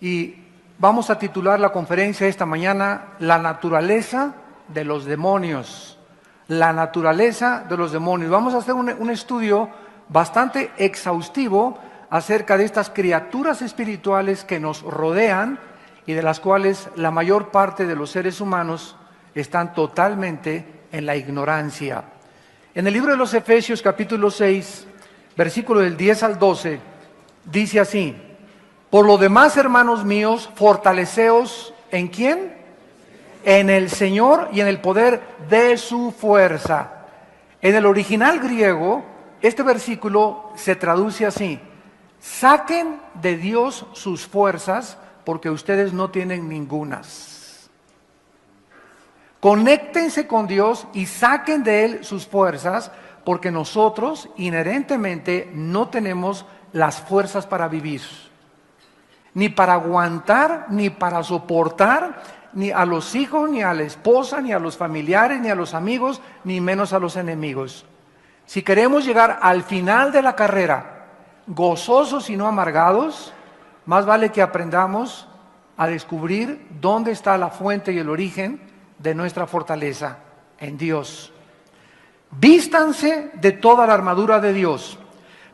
Y vamos a titular la conferencia esta mañana, La naturaleza de los demonios. La naturaleza de los demonios. Vamos a hacer un estudio bastante exhaustivo acerca de estas criaturas espirituales que nos rodean y de las cuales la mayor parte de los seres humanos están totalmente en la ignorancia. En el libro de los Efesios, capítulo 6, versículo del 10 al 12, dice así: por lo demás, hermanos míos, fortaleceos, ¿en quién? En el Señor y en el poder de su fuerza. En el original griego, este versículo se traduce así: saquen de Dios sus fuerzas, porque ustedes no tienen ningunas. Conéctense con Dios y saquen de Él sus fuerzas, porque nosotros inherentemente no tenemos las fuerzas para vivir, ni para aguantar, ni para soportar, ni a los hijos, ni a la esposa, ni a los familiares, ni a los amigos, ni menos a los enemigos. Si queremos llegar al final de la carrera gozosos y no amargados, más vale que aprendamos a descubrir dónde está la fuente y el origen de nuestra fortaleza, en Dios. Vístanse de toda la armadura de Dios,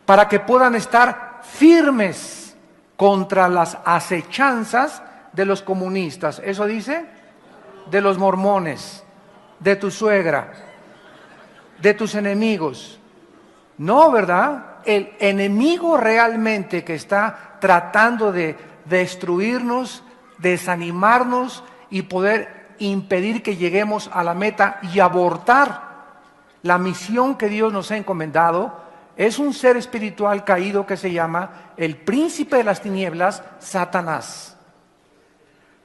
para que puedan estar firmes contra las acechanzas de los comunistas. ¿Eso dice? De los mormones, de tu suegra, de tus enemigos. No, ¿verdad? El enemigo realmente que está tratando de destruirnos, desanimarnos y poder impedir que lleguemos a la meta y abortar la misión que Dios nos ha encomendado, es un ser espiritual caído que se llama el príncipe de las tinieblas, Satanás.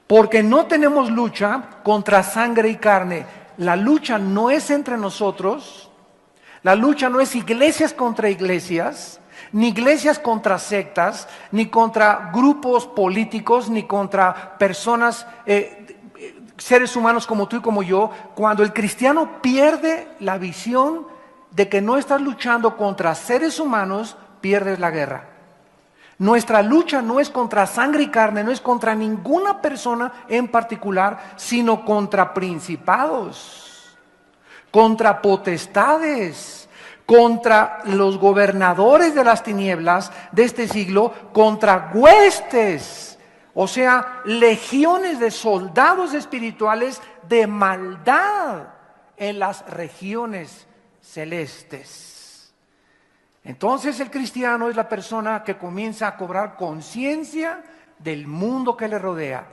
Porque no tenemos lucha contra sangre y carne. La lucha no es entre nosotros, la lucha no es iglesias contra iglesias, ni iglesias contra sectas, ni contra grupos políticos, ni contra personas, seres humanos como tú y como yo. Cuando el cristiano pierde la visión de que no estás luchando contra seres humanos, pierdes la guerra. Nuestra lucha no es contra sangre y carne, no es contra ninguna persona en particular, sino contra principados, contra potestades, contra los gobernadores de las tinieblas de este siglo, contra huestes, o sea, legiones de soldados espirituales de maldad en las regiones celestes. Entonces el cristiano es la persona que comienza a cobrar conciencia del mundo que le rodea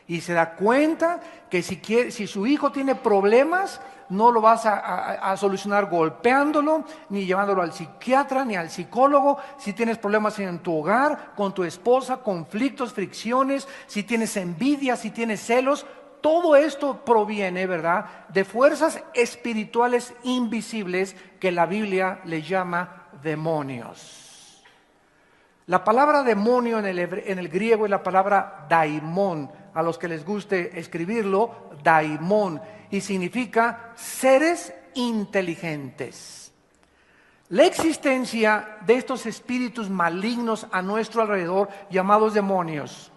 y se da cuenta que si su hijo tiene problemas, no lo vas a solucionar golpeándolo, ni llevándolo al psiquiatra, ni al psicólogo. Si tienes problemas en tu hogar, con tu esposa, conflictos, fricciones, si tienes envidia, si tienes celos, todo esto proviene, ¿verdad?, de fuerzas espirituales invisibles que la Biblia le llama demonios. La palabra demonio en el griego es la palabra daimon. A los que les guste escribirlo, daimon, y significa seres inteligentes. La existencia de estos espíritus malignos a nuestro alrededor, llamados demonios,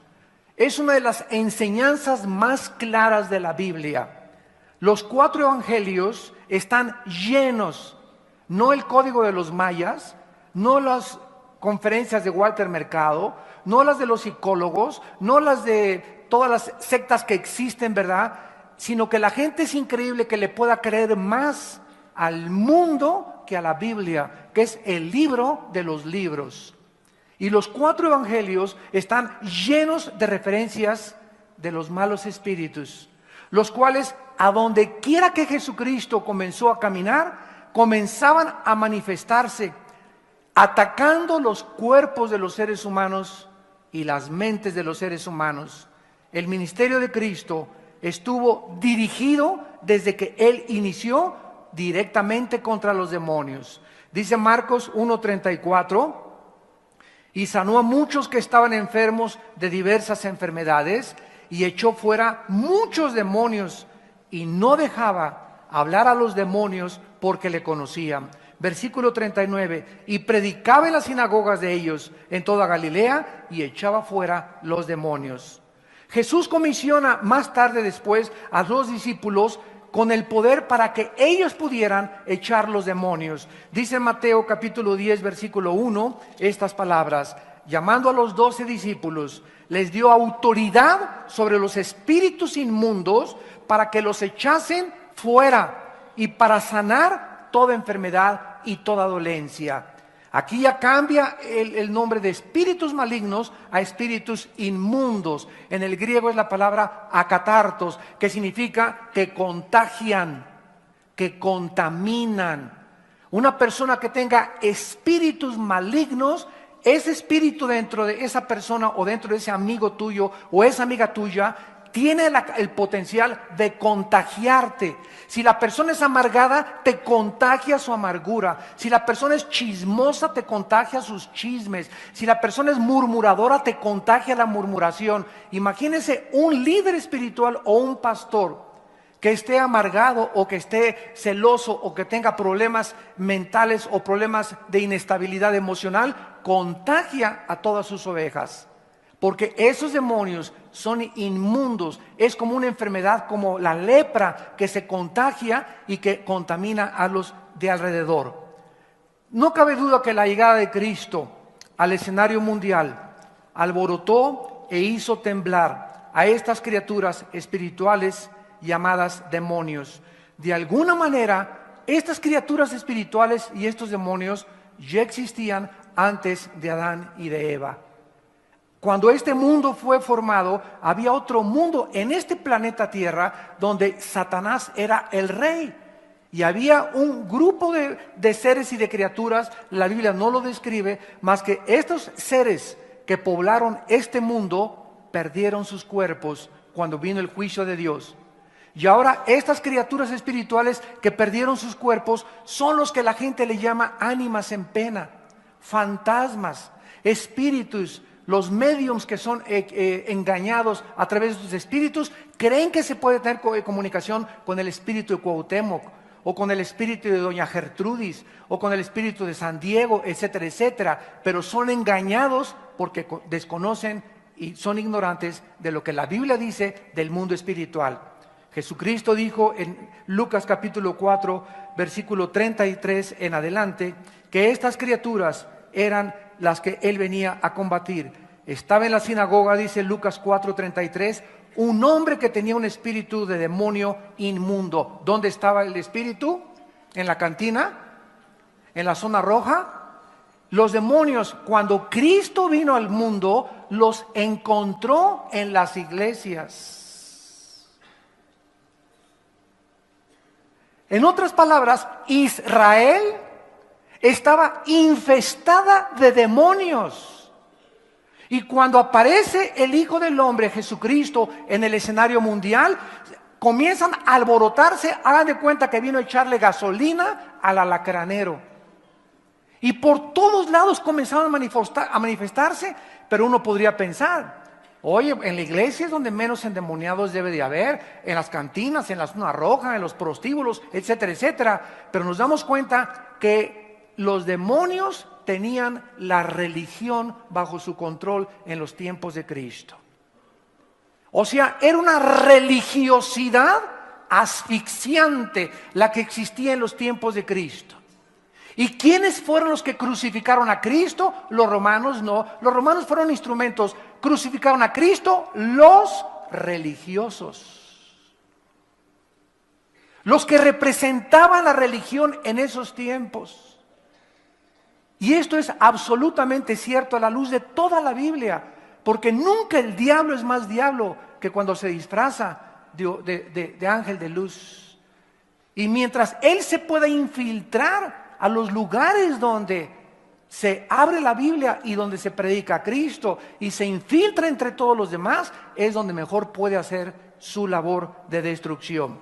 es una de las enseñanzas más claras de la Biblia. Los 4 evangelios están llenos, no el código de los mayas, no las conferencias de Walter Mercado, no las de los psicólogos, no las de todas las sectas que existen, ¿verdad?, sino que la gente es increíble que le pueda creer más al mundo que a la Biblia, que es el libro de los libros. Y los 4 evangelios están llenos de referencias de los malos espíritus, los cuales, a donde quiera que Jesucristo comenzó a caminar, comenzaban a manifestarse, atacando los cuerpos de los seres humanos y las mentes de los seres humanos. El ministerio de Cristo estuvo dirigido desde que Él inició directamente contra los demonios. Dice Marcos 1:34, y sanó a muchos que estaban enfermos de diversas enfermedades y echó fuera muchos demonios y no dejaba hablar a los demonios porque le conocían. versículo 39, y predicaba en las sinagogas de ellos en toda Galilea y echaba fuera los demonios. Jesús comisiona más tarde después a los discípulos con el poder para que ellos pudieran echar los demonios. Dice Mateo capítulo 10 versículo 1 estas palabras: llamando a los 12 discípulos, les dio autoridad sobre los espíritus inmundos para que los echasen fuera y para sanar toda enfermedad y toda dolencia. Aquí ya cambia el nombre de espíritus malignos a espíritus inmundos. En el griego es la palabra akatartos, que significa que contagian, que contaminan. Una persona que tenga espíritus malignos, ese espíritu dentro de esa persona o dentro de ese amigo tuyo o esa amiga tuya tiene el potencial de contagiarte. Si la persona es amargada, te contagia su amargura. Si la persona es chismosa, te contagia sus chismes. Si la persona es murmuradora, te contagia la murmuración. Imagínense un líder espiritual o un pastor que esté amargado o que esté celoso o que tenga problemas mentales o problemas de inestabilidad emocional, contagia a todas sus ovejas. Porque esos demonios son inmundos, es como una enfermedad, como la lepra que se contagia y que contamina a los de alrededor. No cabe duda que la llegada de Cristo al escenario mundial alborotó e hizo temblar a estas criaturas espirituales llamadas demonios. De alguna manera, estas criaturas espirituales y estos demonios ya existían antes de Adán y de Eva. Cuando este mundo fue formado, había otro mundo en este planeta Tierra donde Satanás era el rey. Y había un grupo de seres y de criaturas, la Biblia no lo describe, más que estos seres que poblaron este mundo perdieron sus cuerpos cuando vino el juicio de Dios. Y ahora estas criaturas espirituales que perdieron sus cuerpos son los que la gente le llama ánimas en pena, fantasmas, espíritus. Los mediums que son engañados a través de sus espíritus creen que se puede tener comunicación con el espíritu de Cuauhtémoc o con el espíritu de doña Gertrudis o con el espíritu de San Diego, etcétera, etcétera. Pero son engañados porque desconocen y son ignorantes de lo que la Biblia dice del mundo espiritual. Jesucristo dijo en Lucas capítulo 4, versículo 33 en adelante, que estas criaturas eran las que él venía a combatir. Estaba en la sinagoga, dice Lucas 4:33, un hombre que tenía un espíritu de demonio inmundo. ¿Dónde estaba el espíritu? ¿En la cantina? ¿En la zona roja? Los demonios, cuando Cristo vino al mundo, los encontró en las iglesias. En otras palabras, Israel estaba infestada de demonios. Y cuando aparece el Hijo del Hombre, Jesucristo, en el escenario mundial, comienzan a alborotarse. Hagan de cuenta que vino a echarle gasolina al alacranero. Y por todos lados comenzaron a manifestarse, pero uno podría pensar, oye, en la iglesia es donde menos endemoniados debe de haber, en las cantinas, en la zona roja, en los prostíbulos, etcétera, etcétera. Pero nos damos cuenta que los demonios tenían la religión bajo su control en los tiempos de Cristo. O sea, era una religiosidad asfixiante la que existía en los tiempos de Cristo. ¿Y quiénes fueron los que crucificaron a Cristo? Los romanos no. Los romanos fueron instrumentos. Crucificaron a Cristo los religiosos. Los que representaban la religión en esos tiempos. Y esto es absolutamente cierto a la luz de toda la Biblia, porque nunca el diablo es más diablo que cuando se disfraza de ángel de luz. Y mientras él se pueda infiltrar a los lugares donde se abre la Biblia y donde se predica a Cristo y se infiltra entre todos los demás, es donde mejor puede hacer su labor de destrucción.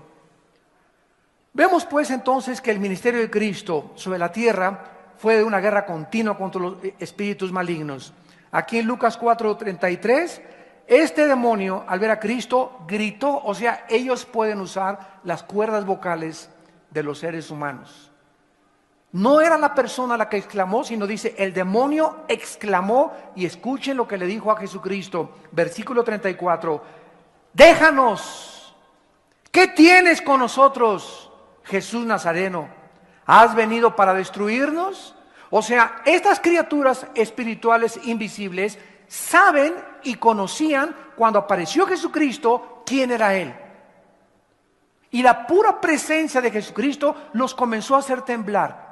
Vemos pues entonces que el ministerio de Cristo sobre la tierra fue de una guerra continua contra los espíritus malignos. Aquí en Lucas 4:33, este demonio al ver a Cristo gritó, o sea, ellos pueden usar las cuerdas vocales de los seres humanos. No era la persona la que exclamó, sino dice, el demonio exclamó, y escuchen lo que le dijo a Jesucristo, versículo 34, déjanos, ¿qué tienes con nosotros, Jesús Nazareno? ¿Has venido para destruirnos? O sea, estas criaturas espirituales invisibles saben y conocían cuando apareció Jesucristo quién era Él. Y la pura presencia de Jesucristo los comenzó a hacer temblar.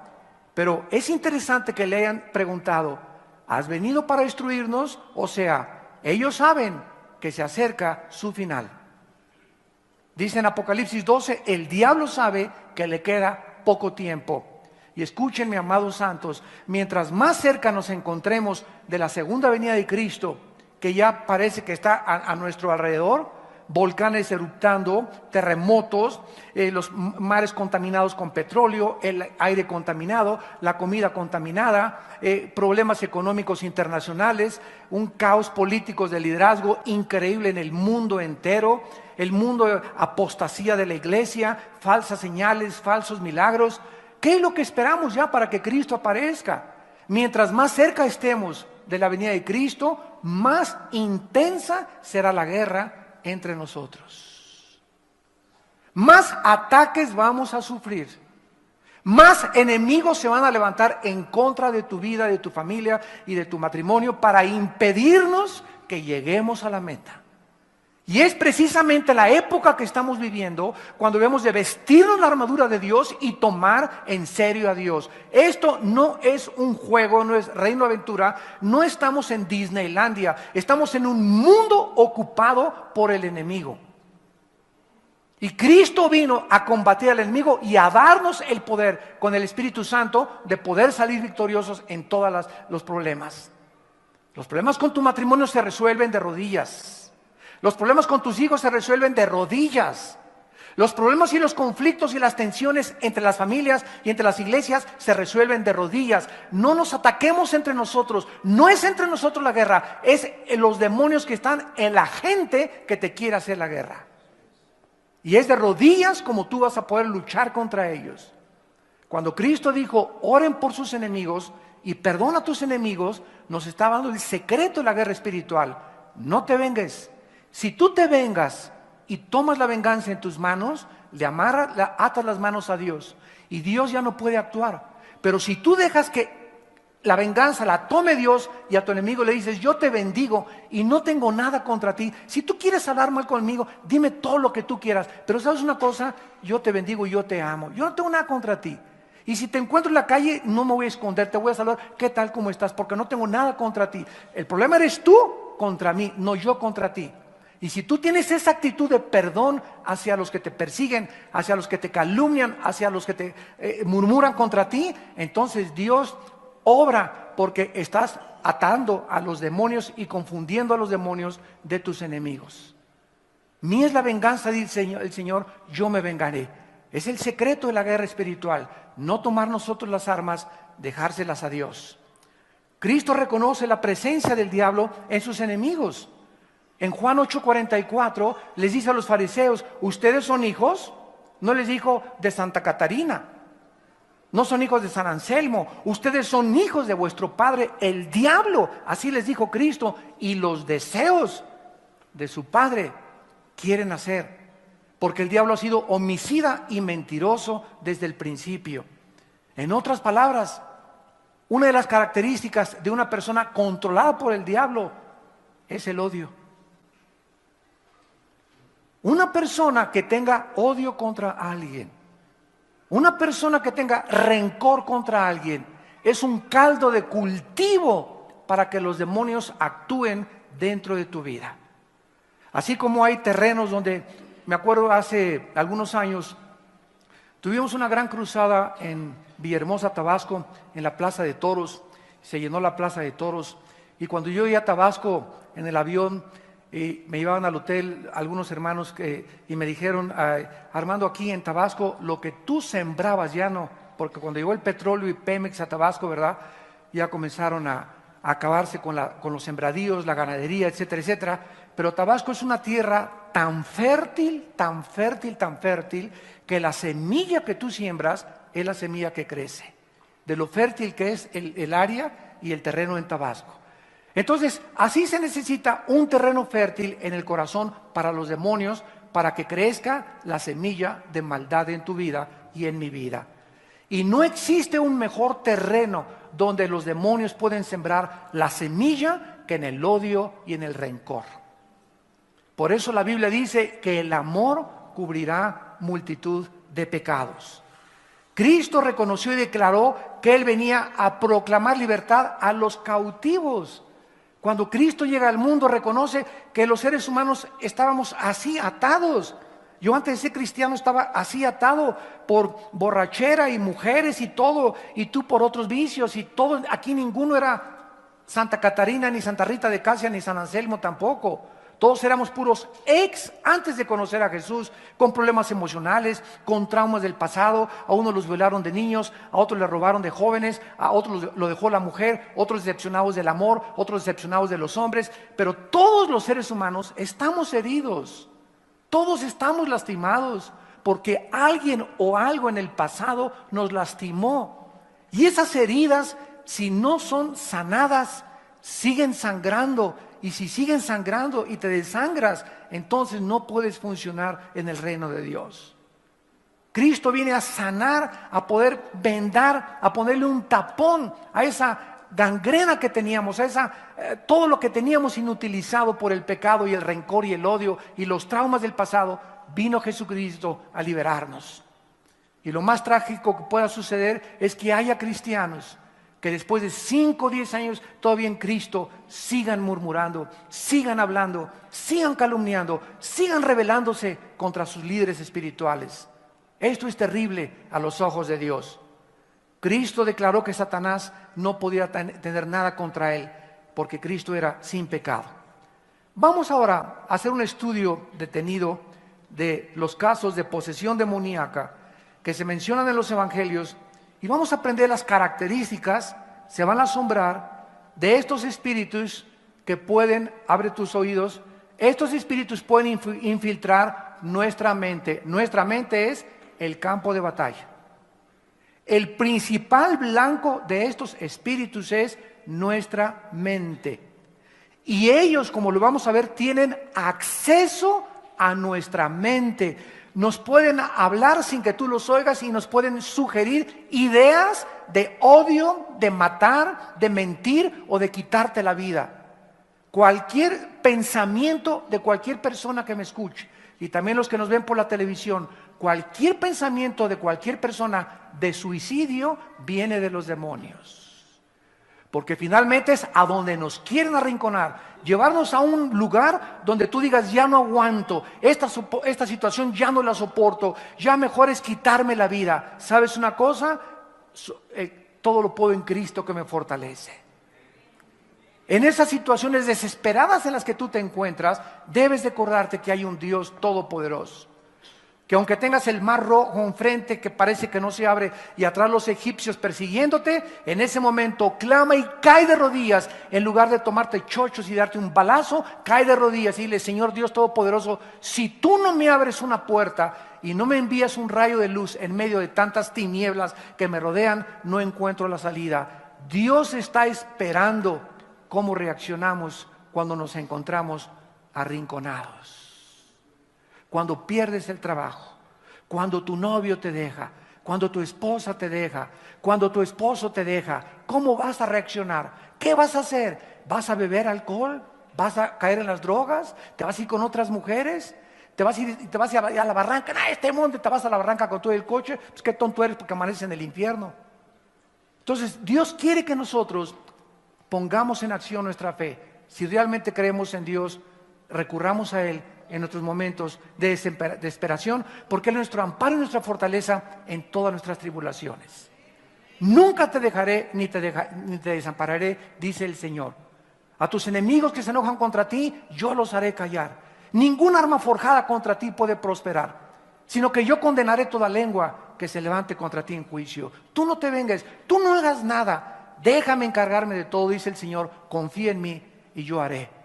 Pero es interesante que le hayan preguntado, ¿has venido para destruirnos? O sea, ellos saben que se acerca su final. Dice en Apocalipsis 12, el diablo sabe que le queda poco tiempo. Y escúchenme, amados santos, mientras más cerca nos encontremos de la segunda venida de Cristo, que ya parece que está a nuestro alrededor, volcanes eruptando, terremotos, los mares contaminados con petróleo, el aire contaminado, la comida contaminada, problemas económicos internacionales, un caos político de liderazgo increíble en el mundo entero, el mundo de apostasía de la iglesia, falsas señales, falsos milagros. ¿Qué es lo que esperamos ya para que Cristo aparezca? Mientras más cerca estemos de la venida de Cristo, más intensa será la guerra entre nosotros. Más ataques vamos a sufrir. Más enemigos se van a levantar en contra de tu vida, de tu familia y de tu matrimonio para impedirnos que lleguemos a la meta. Y es precisamente la época que estamos viviendo cuando debemos de vestirnos la armadura de Dios y tomar en serio a Dios. Esto no es un juego, no es Reino Aventura, no estamos en Disneylandia, estamos en un mundo ocupado por el enemigo. Y Cristo vino a combatir al enemigo y a darnos el poder con el Espíritu Santo de poder salir victoriosos en todos los problemas. Los problemas con tu matrimonio se resuelven de rodillas. Los problemas con tus hijos se resuelven de rodillas. Los problemas y los conflictos y las tensiones entre las familias y entre las iglesias se resuelven de rodillas. No nos ataquemos entre nosotros. No es entre nosotros la guerra. Es los demonios que están en la gente que te quiere hacer la guerra. Y es de rodillas como tú vas a poder luchar contra ellos. Cuando Cristo dijo, oren por sus enemigos y perdona a tus enemigos, nos está dando el secreto de la guerra espiritual. No te vengues. Si tú te vengas y tomas la venganza en tus manos, atas las manos a Dios y Dios ya no puede actuar. Pero si tú dejas que la venganza la tome Dios y a tu enemigo le dices, yo te bendigo y no tengo nada contra ti. Si tú quieres hablar mal conmigo, dime todo lo que tú quieras. Pero ¿sabes una cosa? Yo te bendigo y yo te amo. Yo no tengo nada contra ti. Y si te encuentro en la calle, no me voy a esconder, te voy a saludar. ¿Qué tal? ¿Cómo estás? Porque no tengo nada contra ti. El problema eres tú contra mí, no yo contra ti. Y si tú tienes esa actitud de perdón hacia los que te persiguen, hacia los que te calumnian, hacia los que te murmuran contra ti, entonces Dios obra porque estás atando a los demonios y confundiendo a los demonios de tus enemigos. Mía es la venganza, dice el Señor, yo me vengaré. Es el secreto de la guerra espiritual, no tomar nosotros las armas, dejárselas a Dios. Cristo reconoce la presencia del diablo en sus enemigos. En Juan 8:44 les dice a los fariseos, ¿ustedes son hijos? No les dijo de Santa Catarina, no son hijos de San Anselmo, ustedes son hijos de vuestro padre el diablo, así les dijo Cristo, y los deseos de su padre quieren hacer, porque el diablo ha sido homicida y mentiroso desde el principio. En otras palabras, una de las características de una persona controlada por el diablo es el odio. Una persona que tenga odio contra alguien, una persona que tenga rencor contra alguien, es un caldo de cultivo para que los demonios actúen dentro de tu vida. Así como hay terrenos donde, me acuerdo hace algunos años, tuvimos una gran cruzada en Villahermosa, Tabasco, en la Plaza de Toros, se llenó la Plaza de Toros, y cuando yo iba a Tabasco en el avión, y me llevaban al hotel algunos hermanos y me dijeron, Armando, aquí en Tabasco lo que tú sembrabas ya no, porque cuando llegó el petróleo y Pemex a Tabasco, ¿verdad? Ya comenzaron a acabarse con los sembradíos, la ganadería, etcétera, etcétera. Pero Tabasco es una tierra tan fértil, tan fértil, tan fértil, que la semilla que tú siembras es la semilla que crece. de lo fértil que es el área y el terreno en Tabasco. Entonces, así se necesita un terreno fértil en el corazón para los demonios, para que crezca la semilla de maldad en tu vida y en mi vida. Y no existe un mejor terreno donde los demonios pueden sembrar la semilla que en el odio y en el rencor. Por eso la Biblia dice que el amor cubrirá multitud de pecados. Cristo reconoció y declaró que Él venía a proclamar libertad a los cautivos. Cuando Cristo llega al mundo, reconoce que los seres humanos estábamos así atados. Yo antes de ser cristiano estaba así atado por borrachera y mujeres y todo, y tú por otros vicios y todo. Aquí ninguno era Santa Catarina, ni Santa Rita de Casia, ni San Anselmo tampoco. Todos éramos puros antes de conocer a Jesús, con problemas emocionales, con traumas del pasado. A unos los violaron de niños, a otros les robaron de jóvenes, a otros lo dejó la mujer, otros decepcionados del amor, otros decepcionados de los hombres. Pero todos los seres humanos estamos heridos, todos estamos lastimados, porque alguien o algo en el pasado nos lastimó. Y esas heridas, si no son sanadas, siguen sangrando. Y si siguen sangrando y te desangras, entonces no puedes funcionar en el reino de Dios. Cristo viene a sanar, a poder vendar, a ponerle un tapón a esa gangrena que teníamos, a todo lo que teníamos inutilizado por el pecado y el rencor y el odio y los traumas del pasado. Vino Jesucristo a liberarnos. Y lo más trágico que pueda suceder es que haya cristianos que después de 5 o 10 años todavía en Cristo sigan murmurando, sigan hablando, sigan calumniando, sigan rebelándose contra sus líderes espirituales. Esto es terrible a los ojos de Dios. Cristo declaró que Satanás no podía tener nada contra él, porque Cristo era sin pecado. Vamos ahora a hacer un estudio detenido de los casos de posesión demoníaca que se mencionan en los evangelios. Y vamos a aprender las características, se van a asombrar, de estos espíritus que pueden, abre tus oídos, estos espíritus pueden infiltrar nuestra mente. Nuestra mente es el campo de batalla. El principal blanco de estos espíritus es nuestra mente. Y ellos, como lo vamos a ver, tienen acceso a nuestra mente. Nos pueden hablar sin que tú los oigas y nos pueden sugerir ideas de odio, de matar, de mentir o de quitarte la vida. Cualquier pensamiento de cualquier persona que me escuche, y también los que nos ven por la televisión, cualquier pensamiento de cualquier persona de suicidio viene de los demonios. Porque finalmente es a donde nos quieren arrinconar, llevarnos a un lugar donde tú digas, ya no aguanto, esta situación ya no la soporto, ya mejor es quitarme la vida. ¿Sabes una cosa? Todo lo puedo en Cristo que me fortalece. En esas situaciones desesperadas en las que tú te encuentras, debes de acordarte que hay un Dios todopoderoso. Que aunque tengas el mar rojo enfrente que parece que no se abre y atrás los egipcios persiguiéndote, en ese momento clama y cae de rodillas. En lugar de tomarte chochos y darte un balazo, cae de rodillas y dile, Señor Dios Todopoderoso, si tú no me abres una puerta y no me envías un rayo de luz en medio de tantas tinieblas que me rodean, no encuentro la salida. Dios está esperando cómo reaccionamos cuando nos encontramos arrinconados. Cuando pierdes el trabajo, cuando tu novio te deja, cuando tu esposa te deja, cuando tu esposo te deja, ¿cómo vas a reaccionar? ¿Qué vas a hacer? ¿Vas a beber alcohol? ¿Vas a caer en las drogas? ¿Te vas a ir con otras mujeres? ¿Te vas a ir a la barranca? Este monte, te vas a la barranca con todo el coche. Pues qué tonto eres porque amaneces en el infierno. Entonces, Dios quiere que nosotros pongamos en acción nuestra fe. Si realmente creemos en Dios, recurramos a Él en nuestros momentos de desesperación, porque Él es nuestro amparo y nuestra fortaleza en todas nuestras tribulaciones. Nunca te dejaré ni te desampararé, dice el Señor. A tus enemigos que se enojan contra ti, yo los haré callar. Ninguna arma forjada contra ti puede prosperar, sino que yo condenaré toda lengua que se levante contra ti en juicio. Tú no te vengues, tú no hagas nada, déjame encargarme de todo, dice el Señor, confía en mí y yo haré.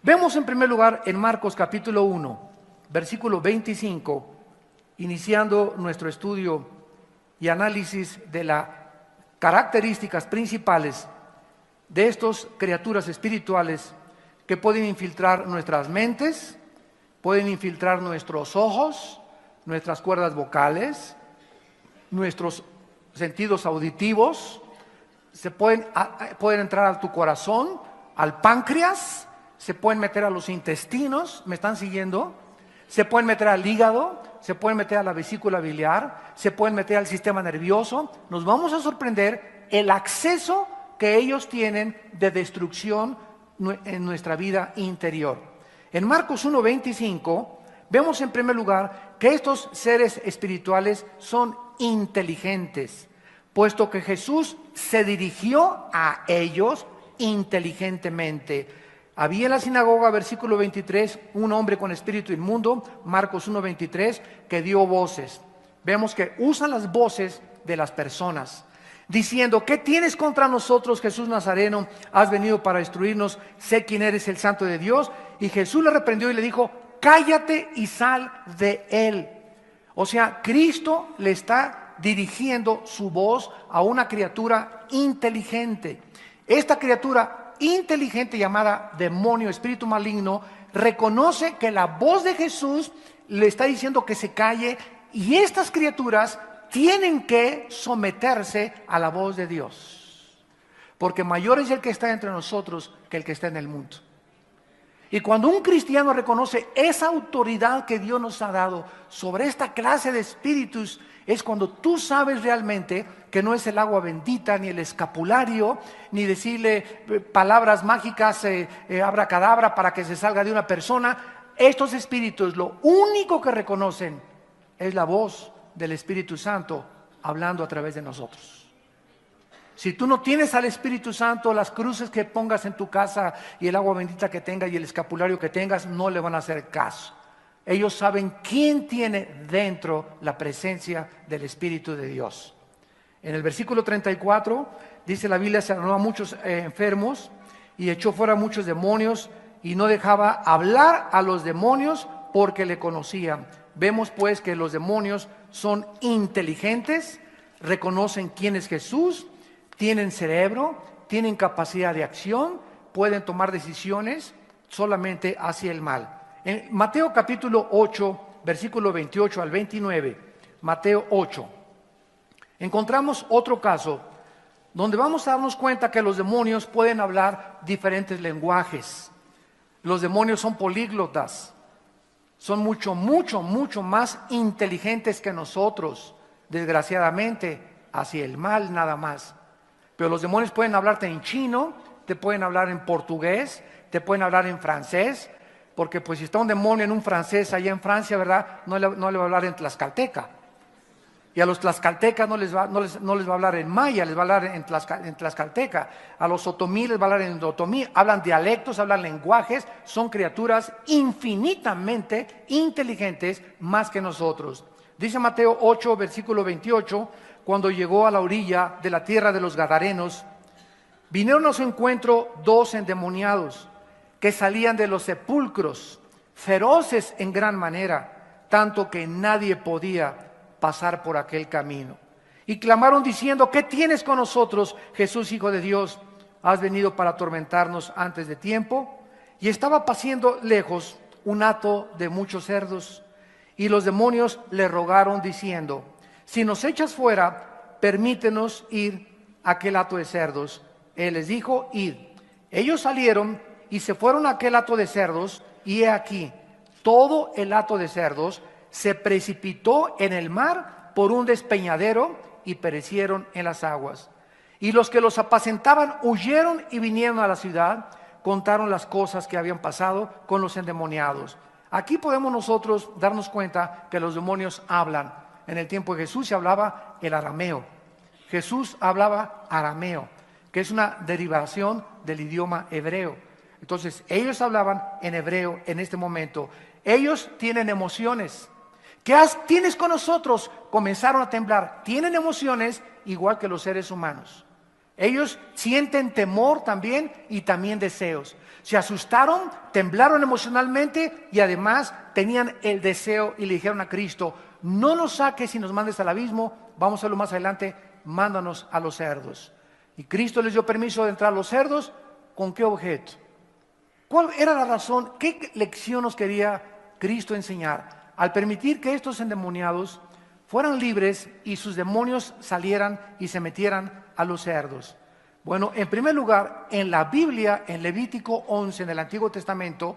Vemos en primer lugar en Marcos capítulo 1, versículo 25, iniciando nuestro estudio y análisis de las características principales de estas criaturas espirituales que pueden infiltrar nuestras mentes, pueden infiltrar nuestros ojos, nuestras cuerdas vocales, nuestros sentidos auditivos, pueden entrar a tu corazón, al páncreas, se pueden meter a los intestinos, ¿me están siguiendo? Se pueden meter al hígado, se pueden meter a la vesícula biliar, se pueden meter al sistema nervioso. Nos vamos a sorprender el acceso que ellos tienen de destrucción en nuestra vida interior. En Marcos 1:25 vemos en primer lugar que estos seres espirituales son inteligentes, puesto que Jesús se dirigió a ellos inteligentemente. Había en la sinagoga, versículo 23, un hombre con espíritu inmundo, Marcos 1:23, que dio voces. Vemos que usan las voces de las personas, diciendo: ¿qué tienes contra nosotros, Jesús Nazareno? ¿Has venido para destruirnos? Sé quién eres, el Santo de Dios. Y Jesús le reprendió y le dijo: cállate y sal de él. O sea, Cristo le está dirigiendo su voz a una criatura inteligente. Esta criatura inteligente, llamada demonio, espíritu maligno, reconoce que la voz de Jesús le está diciendo que se calle, y estas criaturas tienen que someterse a la voz de Dios, porque mayor es el que está entre nosotros que el que está en el mundo. Y cuando un cristiano reconoce esa autoridad que Dios nos ha dado sobre esta clase de espíritus, es cuando tú sabes realmente que no es el agua bendita, ni el escapulario, ni decirle palabras mágicas, abracadabra, para que se salga de una persona. Estos espíritus lo único que reconocen es la voz del Espíritu Santo hablando a través de nosotros. Si tú no tienes al Espíritu Santo, las cruces que pongas en tu casa y el agua bendita que tengas y el escapulario que tengas no le van a hacer caso. Ellos saben quién tiene dentro la presencia del Espíritu de Dios. En el versículo 34 dice la Biblia: sanó a muchos enfermos y echó fuera a muchos demonios, y no dejaba hablar a los demonios porque le conocían. Vemos pues que los demonios son inteligentes, reconocen quién es Jesús, tienen cerebro, tienen capacidad de acción, pueden tomar decisiones solamente hacia el mal. En Mateo capítulo 8, versículo 28 al 29, Mateo 8, encontramos otro caso donde vamos a darnos cuenta que los demonios pueden hablar diferentes lenguajes. Los demonios son políglotas, son mucho más inteligentes que nosotros, desgraciadamente, hacia el mal nada más. Pero los demonios pueden hablarte en chino, te pueden hablar en portugués, te pueden hablar en francés, porque pues si está un demonio en un francés allá en Francia, ¿verdad? No le va a hablar en tlaxcalteca. Y a los tlaxcaltecas no les va a hablar en maya, les va a hablar en tlaxcalteca. A los otomí les va a hablar en otomí. Hablan dialectos, hablan lenguajes, son criaturas infinitamente inteligentes más que nosotros. Dice Mateo 8, versículo 28, cuando llegó a la orilla de la tierra de los Gadarenos, vinieron a su encuentro dos endemoniados que salían de los sepulcros, feroces en gran manera, tanto que nadie podía pasar por aquel camino. Y clamaron diciendo: ¿qué tienes con nosotros, Jesús, Hijo de Dios? ¿Has venido para atormentarnos antes de tiempo? Y estaba pasando lejos un hato de muchos cerdos, y los demonios le rogaron diciendo: si nos echas fuera, permítenos ir a aquel hato de cerdos. Él les dijo: id. Ellos salieron y se fueron a aquel hato de cerdos, y he aquí, todo el hato de cerdos se precipitó en el mar por un despeñadero y perecieron en las aguas. Y los que los apacentaban huyeron y vinieron a la ciudad, contaron las cosas que habían pasado con los endemoniados. Aquí podemos nosotros darnos cuenta que los demonios hablan. En el tiempo de Jesús se hablaba el arameo. Jesús hablaba arameo, que es una derivación del idioma hebreo. Entonces ellos hablaban en hebreo en este momento. Ellos tienen emociones. ¿Qué tienes con nosotros? Comenzaron a temblar. Tienen emociones igual que los seres humanos. Ellos sienten temor también y también deseos. Se asustaron, temblaron emocionalmente y además tenían el deseo y le dijeron a Cristo: no nos saques y nos mandes al abismo, vamos a verlo más adelante, mándanos a los cerdos. Y Cristo les dio permiso de entrar a los cerdos, ¿con qué objeto? ¿Cuál era la razón? ¿Qué lección nos quería Cristo enseñar? Al permitir que estos endemoniados fueran libres y sus demonios salieran y se metieran a los cerdos. Bueno, en primer lugar, en la Biblia, en Levítico 11, en el Antiguo Testamento,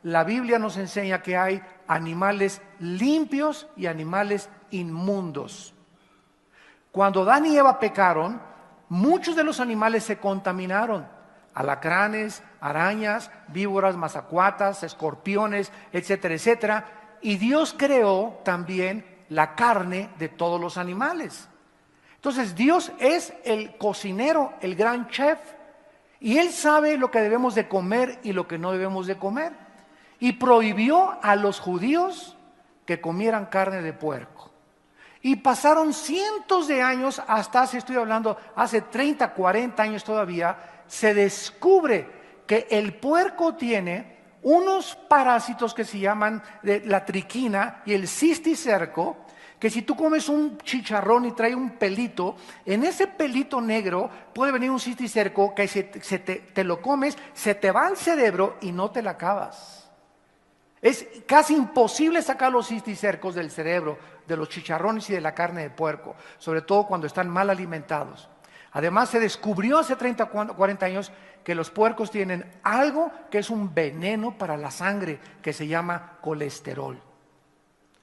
la Biblia nos enseña que hay animales limpios y animales inmundos. Cuando Adán y Eva pecaron, muchos de los animales se contaminaron. Alacranes, arañas, víboras, mazacuatas, escorpiones, etcétera, etcétera. Y Dios creó también la carne de todos los animales. Entonces Dios es el cocinero, el gran chef, y Él sabe lo que debemos de comer y lo que no debemos de comer. Y prohibió a los judíos que comieran carne de puerco. Y pasaron cientos de años, hasta estoy hablando, hace 30, 40 años todavía, se descubre que el puerco tiene unos parásitos que se llaman la triquina y el cisticerco, que si tú comes un chicharrón y trae un pelito, en ese pelito negro puede venir un cisticerco que te lo comes, se te va al cerebro y no te la acabas. Es casi imposible sacar los cisticercos del cerebro, de los chicharrones y de la carne de puerco, sobre todo cuando están mal alimentados. Además se descubrió hace 30, 40 años que los puercos tienen algo que es un veneno para la sangre, que se llama colesterol.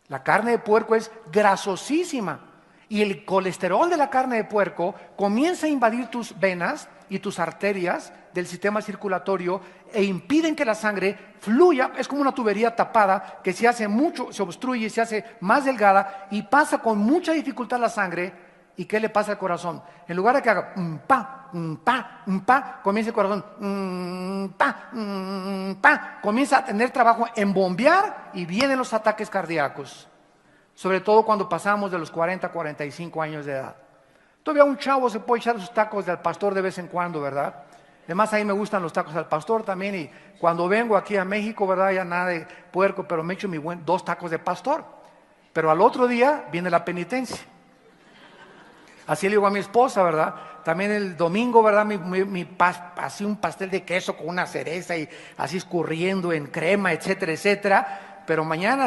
La carne de puerco es grasosísima y el colesterol de la carne de puerco comienza a invadir tus venas y tus arterias del sistema circulatorio e impiden que la sangre fluya. Es como una tubería tapada que se hace mucho, se obstruye, se hace más delgada y pasa con mucha dificultad la sangre. ¿Y qué le pasa al corazón? En lugar de que haga pa, comienza el corazón comienza a tener trabajo en bombear y vienen los ataques cardíacos. Sobre todo cuando pasamos de los 40 a 45 años de edad. Todavía un chavo se puede echar sus tacos del pastor de vez en cuando, ¿verdad? Además a mí me gustan los tacos del pastor también, y cuando vengo aquí a México, ¿verdad? Ya nada de puerco, pero me echo 2 tacos de pastor. Pero al otro día viene la penitencia. Así le digo a mi esposa, ¿verdad? También el domingo, ¿verdad? Así un pastel de queso con una cereza y así escurriendo en crema, etcétera, etcétera. Pero mañana,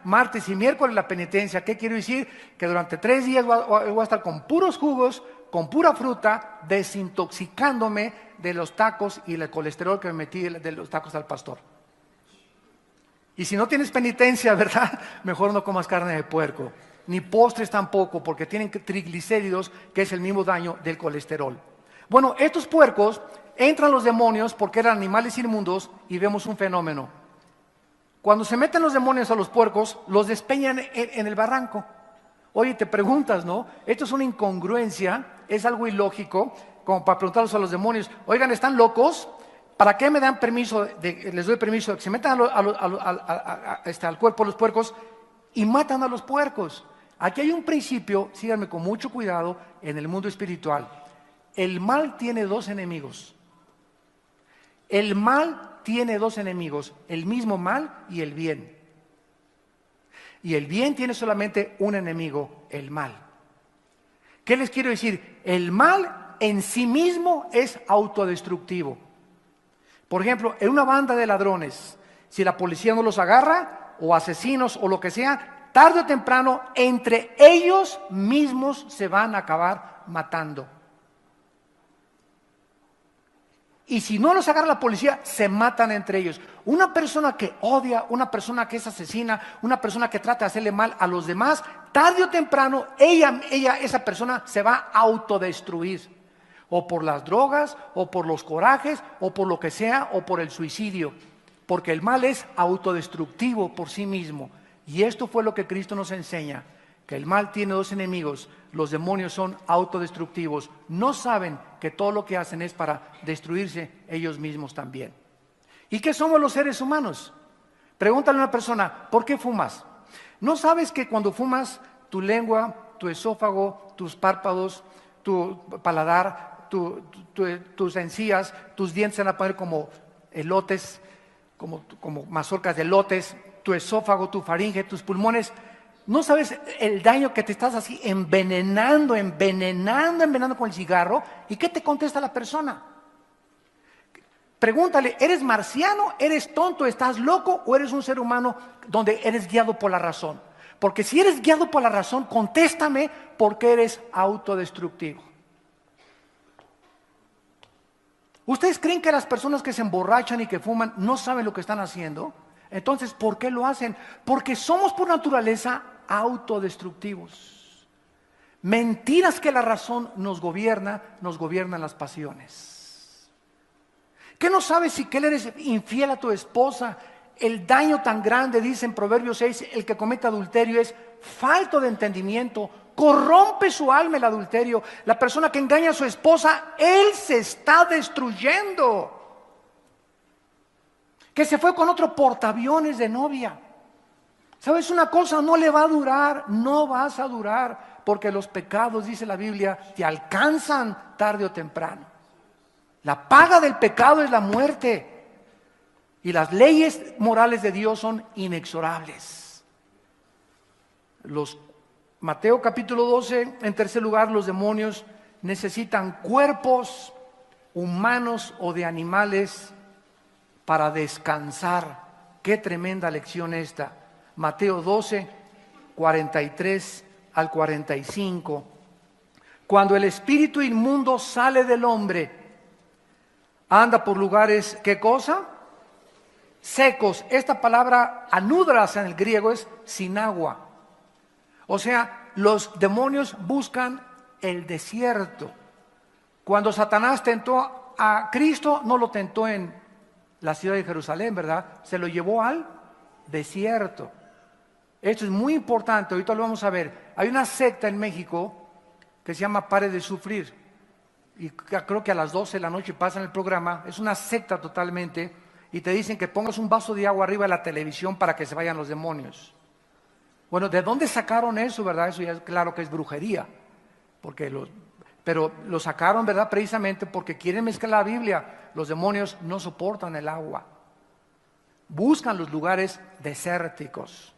martes y miércoles la penitencia. ¿Qué quiero decir? Que durante 3 días voy a estar con puros jugos, con pura fruta, desintoxicándome de los tacos y el colesterol que me metí de los tacos al pastor. Y si no tienes penitencia, ¿verdad? Mejor no comas carne de puerco. Ni postres tampoco, porque tienen triglicéridos, que es el mismo daño del colesterol. Bueno, estos puercos, entran los demonios porque eran animales inmundos y vemos un fenómeno. Cuando se meten los demonios a los puercos, los despeñan en el barranco. Oye, te preguntas, ¿no? Esto es una incongruencia, es algo ilógico, como para preguntarlos a los demonios, oigan, ¿están locos? ¿Para qué me dan permiso, les doy permiso de que se metan al cuerpo de los puercos y matan a los puercos? Aquí hay un principio, síganme con mucho cuidado, en el mundo espiritual. El mal tiene 2 enemigos. El mal tiene 2 enemigos, el mismo mal y el bien. Y el bien tiene solamente un enemigo, el mal. ¿Qué les quiero decir? El mal en sí mismo es autodestructivo. Por ejemplo, en una banda de ladrones, si la policía no los agarra, o asesinos o lo que sea, tarde o temprano entre ellos mismos se van a acabar matando. Y si no los agarra la policía, se matan entre ellos. Una persona que odia, una persona que es asesina, una persona que trata de hacerle mal a los demás, tarde o temprano, esa persona se va a autodestruir. O por las drogas, o por los corajes, o por lo que sea, o por el suicidio. Porque el mal es autodestructivo por sí mismo. Y esto fue lo que Cristo nos enseña. Que el mal tiene 2 enemigos, los demonios son autodestructivos, no saben que todo lo que hacen es para destruirse ellos mismos también. ¿Y qué somos los seres humanos? Pregúntale a una persona, ¿por qué fumas? ¿No sabes que cuando fumas tu lengua, tu esófago, tus párpados, tu paladar, tus encías, tus dientes se van a poner como elotes? como mazorcas de elotes, tu esófago, tu faringe, tus pulmones. No sabes el daño que te estás así envenenando con el cigarro. ¿Y qué te contesta la persona? Pregúntale, ¿eres marciano? ¿Eres tonto? ¿Estás loco? ¿O eres un ser humano donde eres guiado por la razón? Porque si eres guiado por la razón, contéstame por qué eres autodestructivo. ¿Ustedes creen que las personas que se emborrachan y que fuman no saben lo que están haciendo? Entonces, ¿por qué lo hacen? Porque somos por naturaleza autodestructivos. Mentiras que la razón nos gobiernan las pasiones. ¿Qué no sabes si que le eres infiel a tu esposa? El daño tan grande, dice en Proverbios 6, el que comete adulterio es falto de entendimiento. Corrompe su alma el adulterio. La persona que engaña a su esposa, él se está destruyendo. Que se fue con otro portaaviones de novia. ¿Sabes una cosa? No le va a durar, no vas a durar, porque los pecados, dice la Biblia, te alcanzan tarde o temprano. La paga del pecado es la muerte. Y las leyes morales de Dios son inexorables. Mateo capítulo 12, en tercer lugar, los demonios necesitan cuerpos humanos o de animales para descansar. Qué tremenda lección esta. Mateo 12, 43 al 45. Cuando el espíritu inmundo sale del hombre, anda por lugares, ¿qué cosa? Secos. Esta palabra anudras en el griego es sin agua. O sea, los demonios buscan el desierto. Cuando Satanás tentó a Cristo, no lo tentó en la ciudad de Jerusalén, ¿verdad? Se lo llevó al desierto. Esto es muy importante, ahorita lo vamos a ver. Hay una secta en México que se llama Pare de Sufrir. Y creo que a las 12 de la noche pasan el programa. Es una secta totalmente. Y te dicen que pongas un vaso de agua arriba de la televisión para que se vayan los demonios. Bueno, ¿de dónde sacaron eso, verdad? Eso ya es claro que es brujería. Pero lo sacaron, ¿verdad? Precisamente porque quieren mezclar la Biblia. Los demonios no soportan el agua. Buscan los lugares desérticos.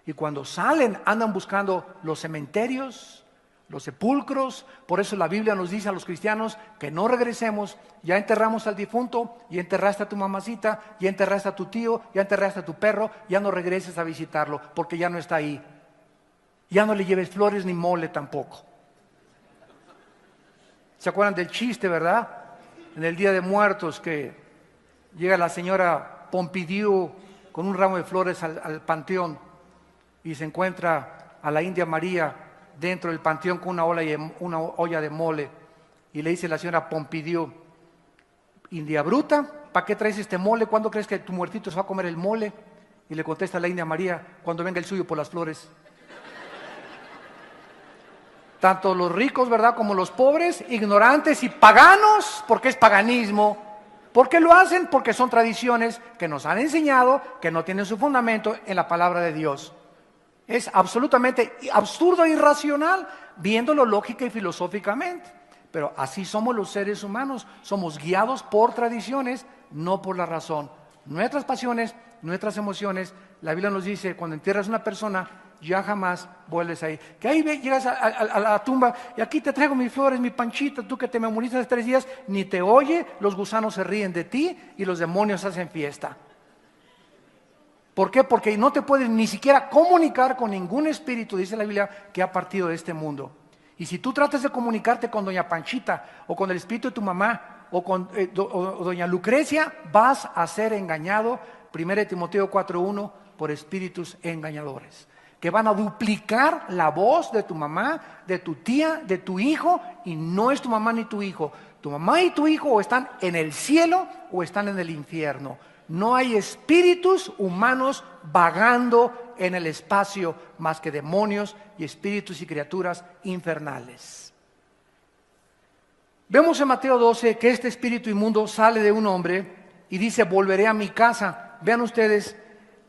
Y cuando salen, andan buscando los cementerios, los sepulcros. Por eso la Biblia nos dice a los cristianos que no regresemos. Ya enterramos al difunto, ya enterraste a tu mamacita, ya enterraste a tu tío, ya enterraste a tu perro, ya no regreses a visitarlo porque ya no está ahí. Ya no le lleves flores ni mole tampoco. ¿Se acuerdan del chiste, verdad? En el Día de Muertos que llega la señora Pompidou con un ramo de flores al panteón y se encuentra a la India María dentro del panteón con una olla de mole y le dice la señora Pompidou: India bruta, ¿para qué traes este mole? ¿Cuándo crees que tu muertito se va a comer el mole? Y le contesta la India María: cuando venga el suyo por las flores. Tanto los ricos, ¿verdad?, como los pobres, ignorantes y paganos, porque es paganismo. ¿Por qué lo hacen? Porque son tradiciones que nos han enseñado que no tienen su fundamento en la palabra de Dios. Es absolutamente absurdo e irracional, viéndolo lógica y filosóficamente. Pero así somos los seres humanos, somos guiados por tradiciones, no por la razón. Nuestras pasiones, nuestras emociones, la Biblia nos dice, cuando entierras a una persona, ya jamás vuelves ahí. Que ahí llegas a la tumba y aquí te traigo mis flores, mi panchita, tú que te me moriste hace 3 días, ni te oye, los gusanos se ríen de ti y los demonios hacen fiesta. ¿Por qué? Porque no te puedes ni siquiera comunicar con ningún espíritu, dice la Biblia, que ha partido de este mundo. Y si tú tratas de comunicarte con doña Panchita o con el espíritu de tu mamá o con doña Lucrecia, vas a ser engañado, 1 Timoteo 4:1, por espíritus engañadores, que van a duplicar la voz de tu mamá, de tu tía, de tu hijo, y no es tu mamá ni tu hijo. Tu mamá y tu hijo o están en el cielo o están en el infierno. No hay espíritus humanos vagando en el espacio más que demonios y espíritus y criaturas infernales. Vemos en Mateo 12 que este espíritu inmundo sale de un hombre y dice: volveré a mi casa. Vean ustedes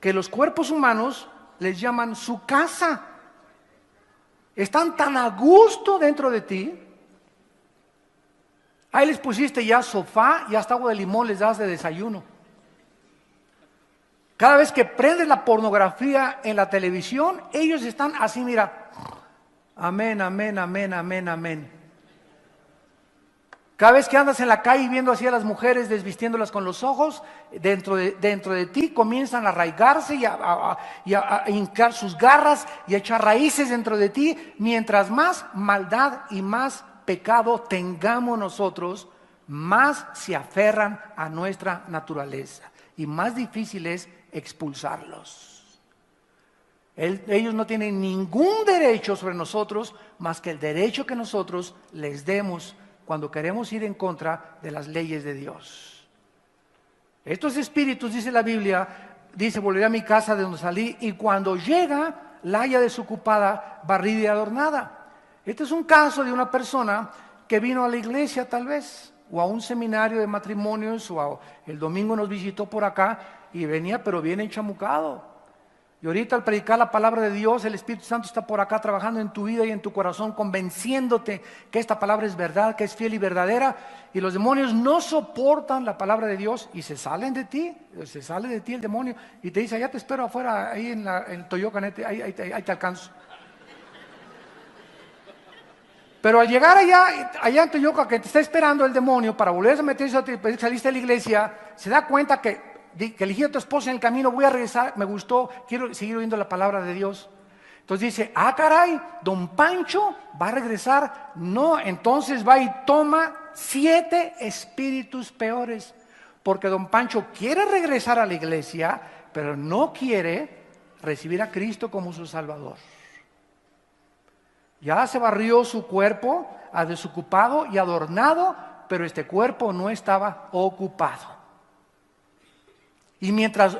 que los cuerpos humanos les llaman su casa. Están tan a gusto dentro de ti. Ahí les pusiste ya sofá y hasta agua de limón les das de desayuno. Cada vez que prendes la pornografía en la televisión, ellos están así, mira, amén, amén, amén, amén, amén. Cada vez que andas en la calle viendo así a las mujeres desvistiéndolas con los ojos, dentro de ti comienzan a arraigarse y a hincar sus garras y a echar raíces dentro de ti. Mientras más maldad y más pecado tengamos nosotros, más se aferran a nuestra naturaleza y más difícil es expulsarlos. Ellos no tienen ningún derecho sobre nosotros más que el derecho que nosotros les demos cuando queremos ir en contra de las leyes de Dios. Estos espíritus, dice la Biblia, dice, volveré a mi casa de donde salí, y cuando llega, la halla desocupada, barrida y adornada. Este es un caso de una persona que vino a la iglesia tal vez, o a un seminario de matrimonios, el domingo nos visitó por acá, y venía, pero viene enchamucado. Y ahorita al predicar la palabra de Dios, el Espíritu Santo está por acá trabajando en tu vida y en tu corazón, convenciéndote que esta palabra es verdad, que es fiel y verdadera. Y los demonios no soportan la palabra de Dios y se salen de ti, se sale de ti el demonio y te dice, allá te espero afuera, ahí en Toyocan, ahí te alcanzo. Pero al llegar allá en Toyocan, que te está esperando el demonio para volverse a meterse a ti, saliste de la iglesia, se da cuenta que elegí a tu esposa en el camino, voy a regresar, me gustó, quiero seguir oyendo la palabra de Dios. Entonces dice, caray, don Pancho va a regresar. No, entonces va y toma 7 espíritus peores, porque don Pancho quiere regresar a la iglesia, pero no quiere recibir a Cristo como su Salvador. Ya se barrió su cuerpo, desocupado y adornado, pero este cuerpo no estaba ocupado. Y mientras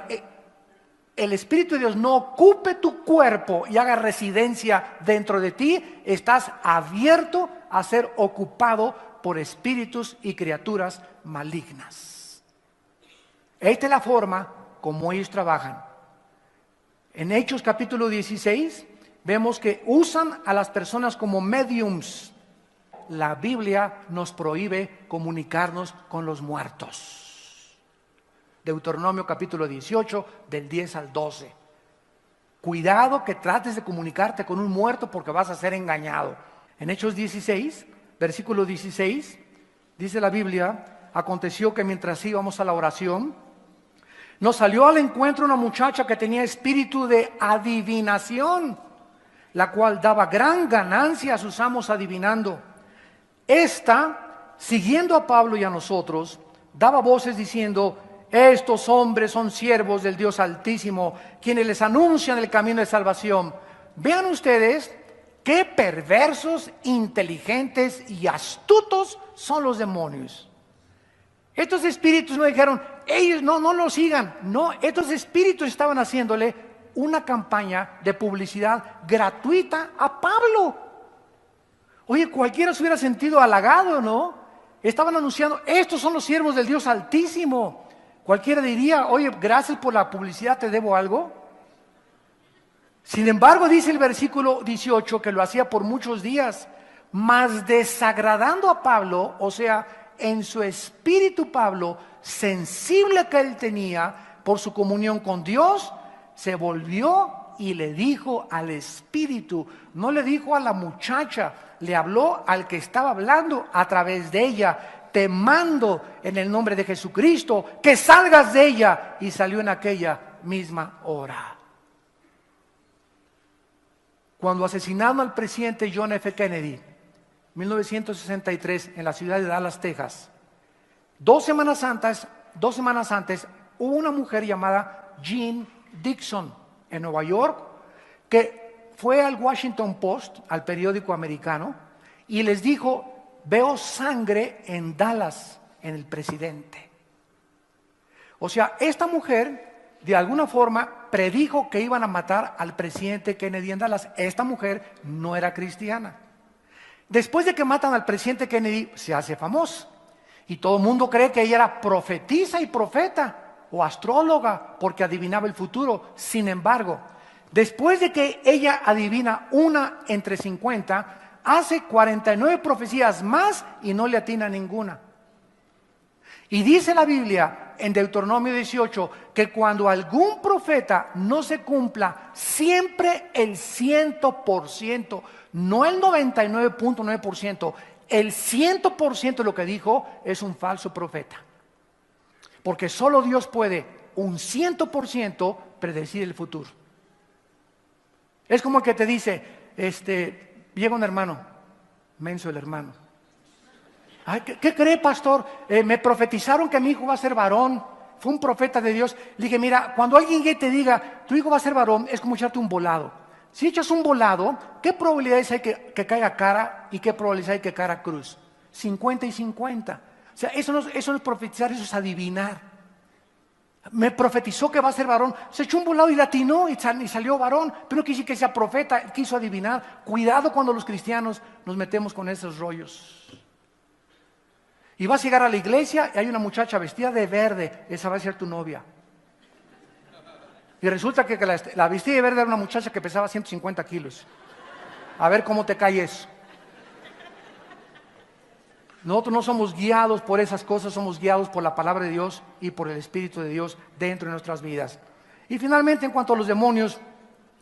el Espíritu de Dios no ocupe tu cuerpo y haga residencia dentro de ti, estás abierto a ser ocupado por espíritus y criaturas malignas. Esta es la forma como ellos trabajan. En Hechos capítulo 16 vemos que usan a las personas como mediums. La Biblia nos prohíbe comunicarnos con los muertos. Deuteronomio capítulo 18, del 10 al 12. Cuidado que trates de comunicarte con un muerto porque vas a ser engañado. En Hechos 16, versículo 16, dice la Biblia, aconteció que mientras íbamos a la oración, nos salió al encuentro una muchacha que tenía espíritu de adivinación, la cual daba gran ganancia a sus amos adivinando. Esta, siguiendo a Pablo y a nosotros, daba voces diciendo, estos hombres son siervos del Dios Altísimo, quienes les anuncian el camino de salvación. Vean ustedes qué perversos, inteligentes y astutos son los demonios. Estos espíritus no dijeron, ellos no lo sigan. No, estos espíritus estaban haciéndole una campaña de publicidad gratuita a Pablo. Oye, cualquiera se hubiera sentido halagado, ¿no? Estaban anunciando, estos son los siervos del Dios Altísimo. Cualquiera diría, oye, gracias por la publicidad, ¿te debo algo? Sin embargo, dice el versículo 18 que lo hacía por muchos días, mas desagradando a Pablo, o sea, en su espíritu Pablo, sensible que él tenía por su comunión con Dios, se volvió y le dijo al espíritu, no le dijo a la muchacha, le habló al que estaba hablando a través de ella, te mando en el nombre de Jesucristo que salgas de ella. Y salió en aquella misma hora. Cuando asesinaron al presidente John F. Kennedy, 1963, en la ciudad de Dallas, Texas, 2 semanas antes hubo una mujer llamada Jean Dixon en Nueva York que fue al Washington Post, al periódico americano, y les dijo, veo sangre en Dallas, en el presidente. O sea, esta mujer de alguna forma predijo que iban a matar al presidente Kennedy en Dallas. Esta mujer no era cristiana. Después de que matan al presidente Kennedy, se hace famosa. Y todo el mundo cree que ella era profetisa y profeta o astróloga porque adivinaba el futuro. Sin embargo, después de que ella adivina una entre 50, hace 49 profecías más y no le atina ninguna. Y dice la Biblia en Deuteronomio 18 que cuando algún profeta no se cumpla siempre el 100%, no el 99.9%, el 100% de lo que dijo es un falso profeta. Porque solo Dios puede un 100% predecir el futuro. Es como el que te dice, llega un hermano, menso el hermano. Ay, ¿qué cree, pastor? Me profetizaron que mi hijo va a ser varón. Fue un profeta de Dios. Le dije, mira, cuando alguien te diga, tu hijo va a ser varón, es como echarte un volado. Si echas un volado, ¿qué probabilidades hay que caiga cara y qué probabilidades hay que caiga cruz? 50 y 50. O sea, eso no es profetizar, eso es adivinar. Me profetizó que va a ser varón. Se echó un volado y latinó y salió varón. Pero no quiso que sea profeta, quiso adivinar. Cuidado cuando los cristianos nos metemos con esos rollos. Y vas a llegar a la iglesia y hay una muchacha vestida de verde, esa va a ser tu novia. Y resulta que la vestida de verde era una muchacha que pesaba 150 kilos. A ver cómo te cae eso. Nosotros no somos guiados por esas cosas, somos guiados por la palabra de Dios y por el Espíritu de Dios dentro de nuestras vidas. Y finalmente, en cuanto a los demonios,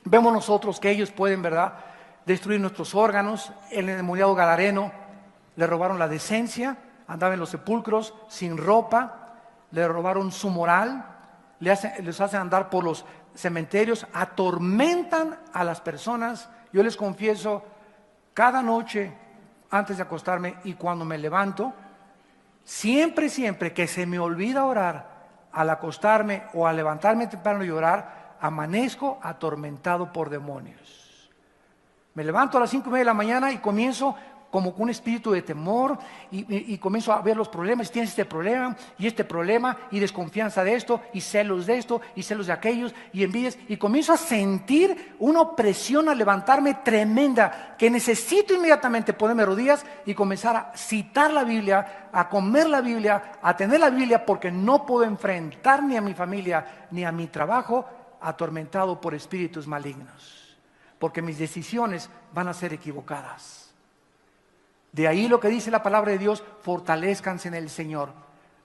vemos nosotros que ellos pueden, ¿verdad?, destruir nuestros órganos. El endemoniado gadareno le robaron la decencia. Andaba en los sepulcros sin ropa, le robaron su moral, les hacen andar por los cementerios, atormentan a las personas. Yo les confieso, cada noche antes de acostarme y cuando me levanto, siempre que se me olvida orar, al acostarme o al levantarme temprano y orar, amanezco atormentado por demonios. Me levanto a las 5:30 de la mañana y comienzo como con un espíritu de temor y comienzo a ver los problemas. Tienes este problema y desconfianza de esto y celos de aquellos y envidias, y comienzo a sentir una opresión al levantarme tremenda, que necesito inmediatamente ponerme de rodillas y comenzar a citar la Biblia, a comer la Biblia, a tener la Biblia, porque no puedo enfrentar ni a mi familia ni a mi trabajo atormentado por espíritus malignos, porque mis decisiones van a ser equivocadas. De ahí lo que dice la palabra de Dios: fortalezcanse en el Señor.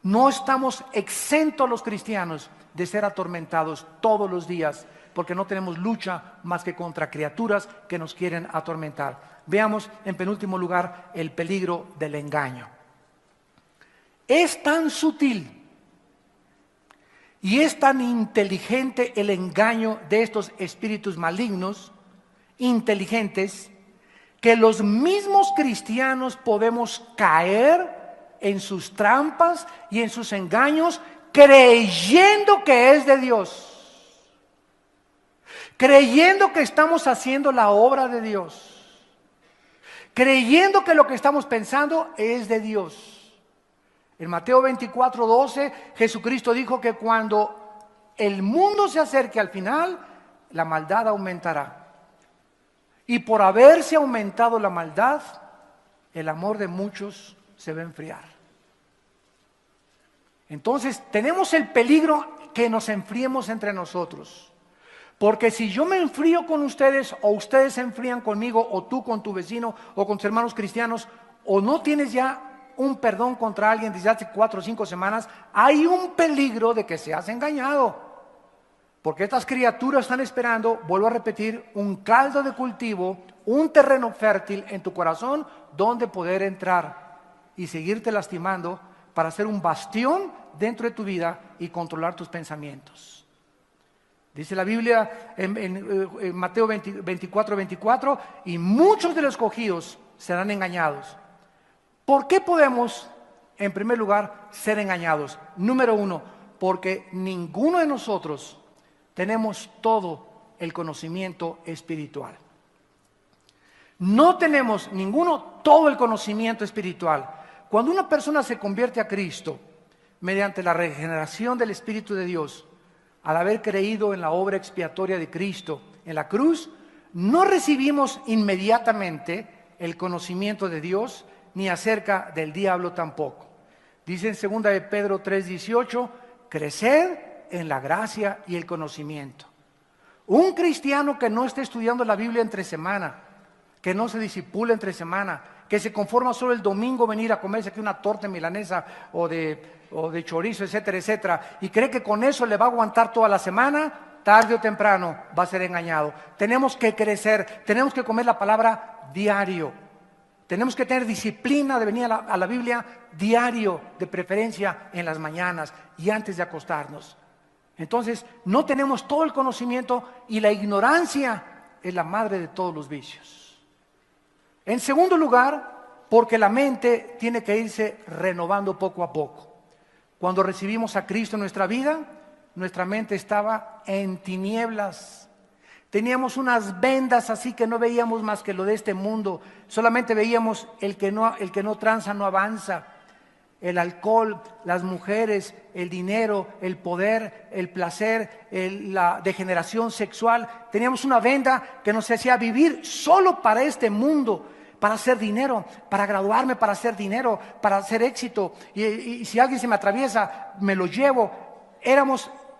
No estamos exentos los cristianos de ser atormentados todos los días, porque no tenemos lucha más que contra criaturas que nos quieren atormentar. Veamos en penúltimo lugar el peligro del engaño. Es tan sutil y es tan inteligente el engaño de estos espíritus malignos, inteligentes, que los mismos cristianos podemos caer en sus trampas y en sus engaños creyendo que es de Dios, creyendo que estamos haciendo la obra de Dios, creyendo que lo que estamos pensando es de Dios. En Mateo 24:12, Jesucristo dijo que cuando el mundo se acerque al final, la maldad aumentará. Y por haberse aumentado la maldad, el amor de muchos se va a enfriar. Entonces tenemos el peligro que nos enfriemos entre nosotros. Porque si yo me enfrío con ustedes, o ustedes se enfrían conmigo, o tú con tu vecino, o con tus hermanos cristianos, o no tienes ya un perdón contra alguien desde hace 4 o 5 semanas, hay un peligro de que seas engañado. Porque estas criaturas están esperando, vuelvo a repetir, un caldo de cultivo, un terreno fértil en tu corazón donde poder entrar y seguirte lastimando para ser un bastión dentro de tu vida y controlar tus pensamientos. Dice la Biblia en Mateo 24:24, y muchos de los escogidos serán engañados. ¿Por qué podemos, en primer lugar, ser engañados? Número 1, porque ninguno de nosotros tenemos todo el conocimiento espiritual. No tenemos ninguno todo el conocimiento espiritual. Cuando una persona se convierte a Cristo mediante la regeneración del Espíritu de Dios, al haber creído en la obra expiatoria de Cristo en la cruz, no recibimos inmediatamente el conocimiento de Dios, ni acerca del diablo tampoco. Dice en 2 de Pedro 3:18, creced en la gracia y el conocimiento. Un cristiano que no esté estudiando la Biblia entre semana, que no se disipule entre semana, que se conforma solo el domingo venir a comerse aquí una torta milanesa o de chorizo, etcétera, etcétera, y cree que con eso le va a aguantar toda la semana, tarde o temprano va a ser engañado. Tenemos que crecer, tenemos que comer la palabra diario. Tenemos que tener disciplina de venir a la Biblia diario, de preferencia en las mañanas y antes de acostarnos. Entonces, no tenemos todo el conocimiento y la ignorancia es la madre de todos los vicios. En segundo lugar, porque la mente tiene que irse renovando poco a poco. Cuando recibimos a Cristo en nuestra vida, nuestra mente estaba en tinieblas. Teníamos unas vendas así que no veíamos más que lo de este mundo. Solamente veíamos el que no tranza no avanza. El alcohol, las mujeres, el dinero, el poder, el placer, la degeneración sexual. Teníamos una venda que nos hacía vivir solo para este mundo, para hacer dinero, para graduarme, para hacer dinero, para hacer éxito. Y si alguien se me atraviesa, me lo llevo.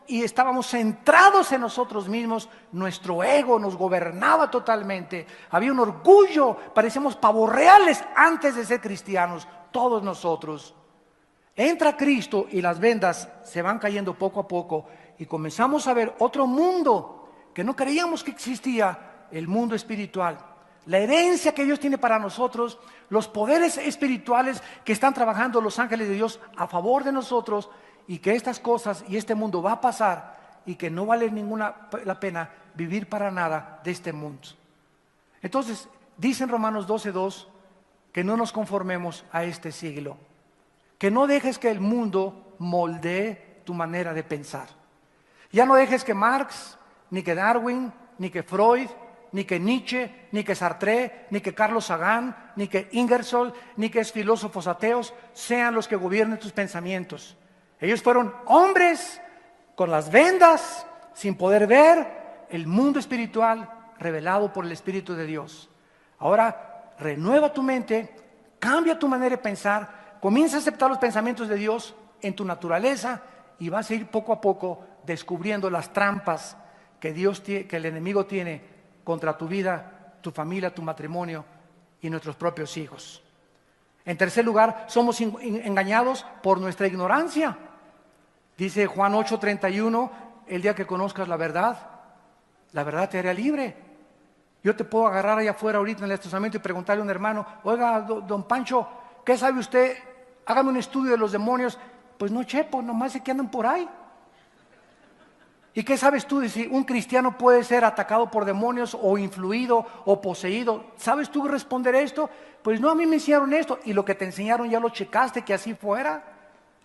Y estábamos centrados en nosotros mismos, nuestro ego nos gobernaba totalmente, había un orgullo, parecíamos pavos reales antes de ser cristianos, todos nosotros. Entra Cristo y las vendas se van cayendo poco a poco y comenzamos a ver otro mundo que no creíamos que existía, el mundo espiritual. La herencia que Dios tiene para nosotros, los poderes espirituales que están trabajando los ángeles de Dios a favor de nosotros, y que estas cosas y este mundo va a pasar y que no vale la pena vivir para nada de este mundo. Entonces, dice en Romanos 12:2 que no nos conformemos a este siglo, que no dejes que el mundo moldee tu manera de pensar. Ya no dejes que Marx, ni que Darwin, ni que Freud, ni que Nietzsche, ni que Sartre, ni que Carlos Sagan, ni que Ingersoll, ni que filósofos ateos sean los que gobiernen tus pensamientos. Ellos fueron hombres con las vendas, sin poder ver el mundo espiritual revelado por el Espíritu de Dios. Ahora, renueva tu mente, cambia tu manera de pensar, comienza a aceptar los pensamientos de Dios en tu naturaleza y vas a ir poco a poco descubriendo las trampas que el enemigo tiene contra tu vida, tu familia, tu matrimonio y nuestros propios hijos. En tercer lugar, somos engañados por nuestra ignorancia. Dice Juan 8:31, el día que conozcas la verdad te hará libre. Yo te puedo agarrar allá afuera ahorita en el estacionamiento y preguntarle a un hermano, oiga, don Pancho, ¿qué sabe usted? Hágame un estudio de los demonios. Pues no, chepo, nomás sé que andan por ahí. ¿Y qué sabes tú de si un cristiano puede ser atacado por demonios o influido o poseído? ¿Sabes tú responder esto? Pues no, a mí me enseñaron esto y lo que te enseñaron ya lo checaste que así fuera.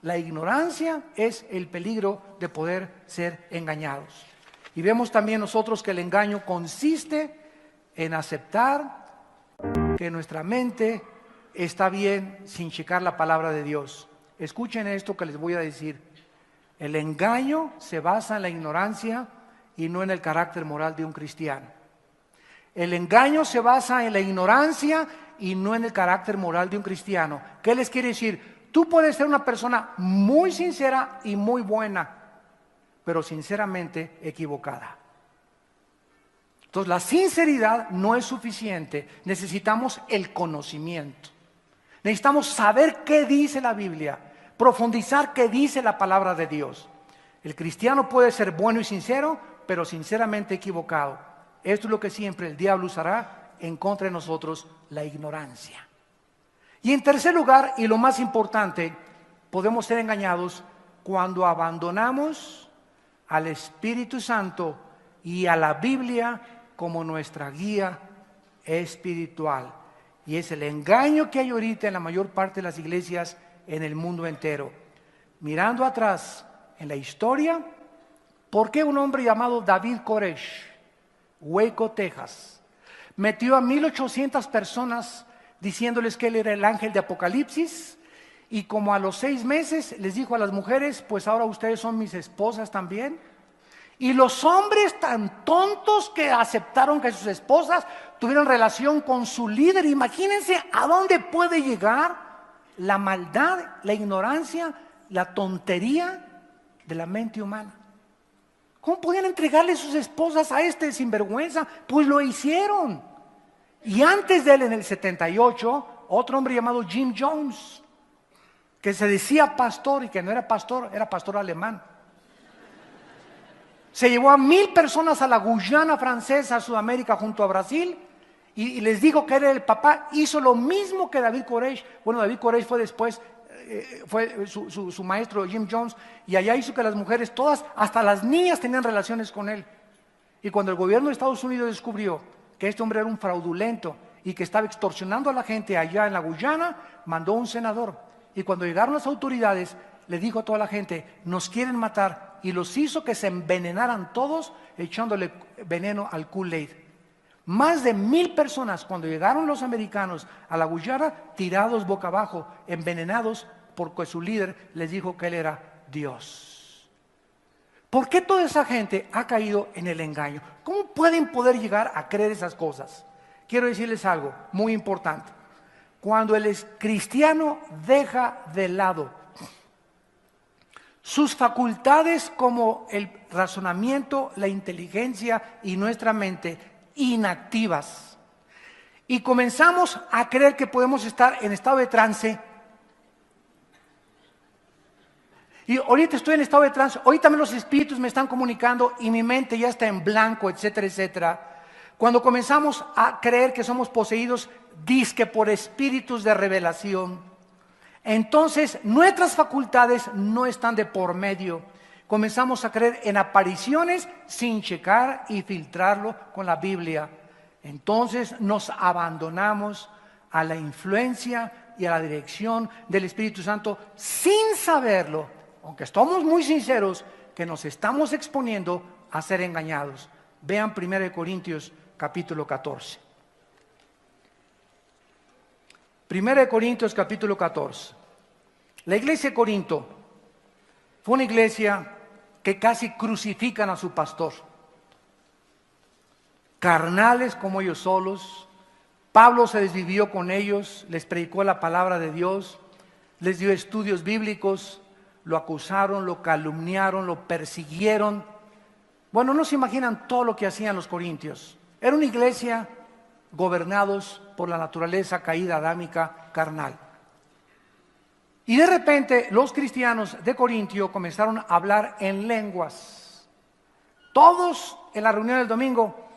La ignorancia es el peligro de poder ser engañados. Y vemos también nosotros que el engaño consiste en aceptar que nuestra mente está bien sin checar la palabra de Dios. Escuchen esto que les voy a decir. El engaño se basa en la ignorancia y no en el carácter moral de un cristiano. El engaño se basa en la ignorancia y no en el carácter moral de un cristiano. ¿Qué les quiere decir? Tú puedes ser una persona muy sincera y muy buena, pero sinceramente equivocada. Entonces, la sinceridad no es suficiente. Necesitamos el conocimiento. Necesitamos saber qué dice la Biblia, profundizar qué dice la palabra de Dios. El cristiano puede ser bueno y sincero, pero sinceramente equivocado. Esto es lo que siempre el diablo usará en contra de nosotros, la ignorancia. Y en tercer lugar, y lo más importante, podemos ser engañados cuando abandonamos al Espíritu Santo y a la Biblia como nuestra guía espiritual. Y es el engaño que hay ahorita en la mayor parte de las iglesias en el mundo entero. Mirando atrás en la historia, ¿por qué un hombre llamado David Koresh, Waco, Texas, metió a 1,800 personas diciéndoles que él era el ángel de Apocalipsis? Y como a los 6 meses les dijo a las mujeres, pues ahora ustedes son mis esposas también. Y los hombres tan tontos que aceptaron que sus esposas tuvieran relación con su líder. Imagínense a dónde puede llegar la maldad, la ignorancia, la tontería de la mente humana. ¿Cómo podían entregarle sus esposas a este sinvergüenza? Pues lo hicieron. Y antes de él, en el 78, otro hombre llamado Jim Jones, que se decía pastor y que no era pastor alemán. Se llevó a 1,000 personas a la Guyana francesa, a Sudamérica, junto a Brasil, y les dijo que era el papá. Hizo lo mismo que David Koresh. Bueno, David Koresh fue después, fue su maestro Jim Jones, y allá hizo que las mujeres, todas, hasta las niñas, tenían relaciones con él. Y cuando el gobierno de Estados Unidos descubrió que este hombre era un fraudulento y que estaba extorsionando a la gente allá en la Guyana, mandó un senador. Y cuando llegaron las autoridades, le dijo a toda la gente: nos quieren matar, y los hizo que se envenenaran todos echándole veneno al Kool-Aid. Más de 1,000 personas, cuando llegaron los americanos a la Guyana, tirados boca abajo, envenenados, porque su líder les dijo que él era Dios. ¿Por qué toda esa gente ha caído en el engaño? ¿Cómo pueden poder llegar a creer esas cosas? Quiero decirles algo muy importante. Cuando el cristiano deja de lado sus facultades como el razonamiento, la inteligencia y nuestra mente inactivas, y comenzamos a creer que podemos estar en estado de trance. Y ahorita estoy en estado de trance, ahorita también los espíritus me están comunicando y mi mente ya está en blanco, etcétera, etcétera. Cuando comenzamos a creer que somos poseídos dizque por espíritus de revelación, entonces nuestras facultades no están de por medio. Comenzamos a creer en apariciones sin checar y filtrarlo con la Biblia. Entonces nos abandonamos a la influencia y a la dirección del Espíritu Santo sin saberlo, aunque estamos muy sinceros que nos estamos exponiendo a ser engañados. Vean 1 Corintios capítulo 14. 1 Corintios capítulo 14. La iglesia de Corinto fue una iglesia que casi crucifican a su pastor. Carnales como ellos solos. Pablo se desvivió con ellos, les predicó la palabra de Dios, les dio estudios bíblicos, lo acusaron, lo calumniaron, lo persiguieron. Bueno, no se imaginan todo lo que hacían los corintios. Era una iglesia gobernados por la naturaleza caída adámica carnal. Y de repente los cristianos de Corintio comenzaron a hablar en lenguas. Todos en la reunión del domingo,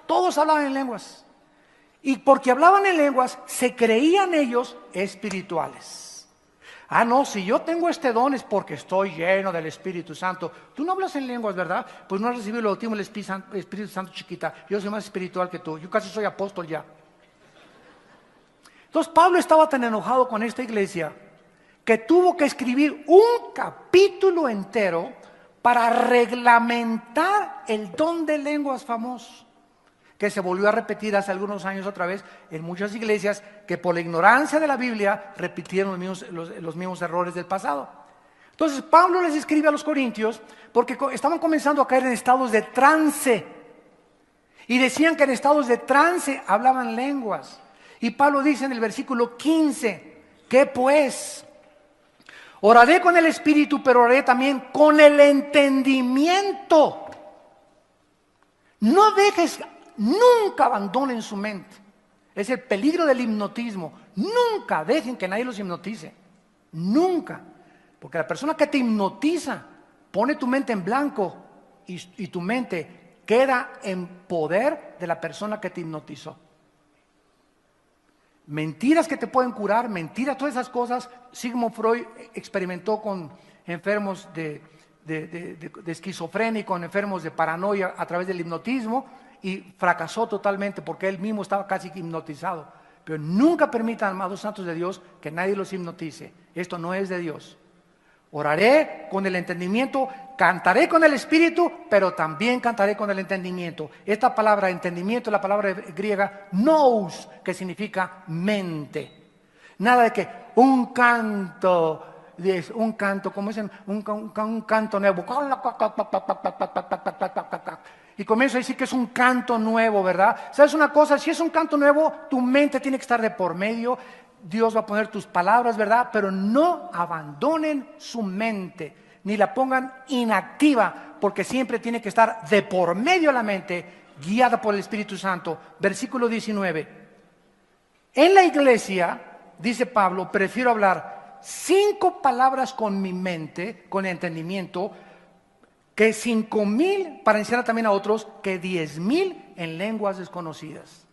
todos hablaban en lenguas. Y porque hablaban en lenguas, se creían ellos espirituales. Ah, no, si yo tengo este don es porque estoy lleno del Espíritu Santo. Tú no hablas en lenguas, ¿verdad? Pues no has recibido el bautismo del Espíritu Santo, chiquita. Yo soy más espiritual que tú. Yo casi soy apóstol ya. Entonces Pablo estaba tan enojado con esta iglesia que tuvo que escribir un capítulo entero para reglamentar el don de lenguas famoso, que se volvió a repetir hace algunos años otra vez en muchas iglesias que por la ignorancia de la Biblia repitieron los mismos errores del pasado. Entonces Pablo les escribe a los corintios porque estaban comenzando a caer en estados de trance y decían que en estados de trance hablaban lenguas. Y Pablo dice en el versículo 15, ¿qué pues? Oraré con el espíritu, pero oraré también con el entendimiento. No dejes, nunca abandonen su mente. Es el peligro del hipnotismo. Nunca dejen que nadie los hipnotice. Nunca. Porque la persona que te hipnotiza pone tu mente en blanco y tu mente queda en poder de la persona que te hipnotizó. Mentiras que te pueden curar, mentiras, todas esas cosas. Sigmund Freud experimentó con enfermos de esquizofrenia y con enfermos de paranoia a través del hipnotismo y fracasó totalmente porque él mismo estaba casi hipnotizado. Pero nunca permitan, amados santos de Dios, que nadie los hipnotice. Esto no es de Dios. Oraré con el entendimiento, cantaré con el espíritu, pero también cantaré con el entendimiento. Esta palabra entendimiento es la palabra griega nous, que significa mente. Nada de que un canto, como dicen, un canto nuevo. Y comienzo a decir que es un canto nuevo, ¿verdad? ¿Sabes una cosa? Si es un canto nuevo, tu mente tiene que estar de por medio. Dios va a poner tus palabras, ¿verdad? Pero no abandonen su mente, ni la pongan inactiva, porque siempre tiene que estar de por medio la mente guiada por el Espíritu Santo. Versículo 19. En la iglesia, dice Pablo, prefiero hablar 5 palabras con mi mente, con entendimiento, que 5,000 para enseñar también a otros, que 10,000 en lenguas desconocidas.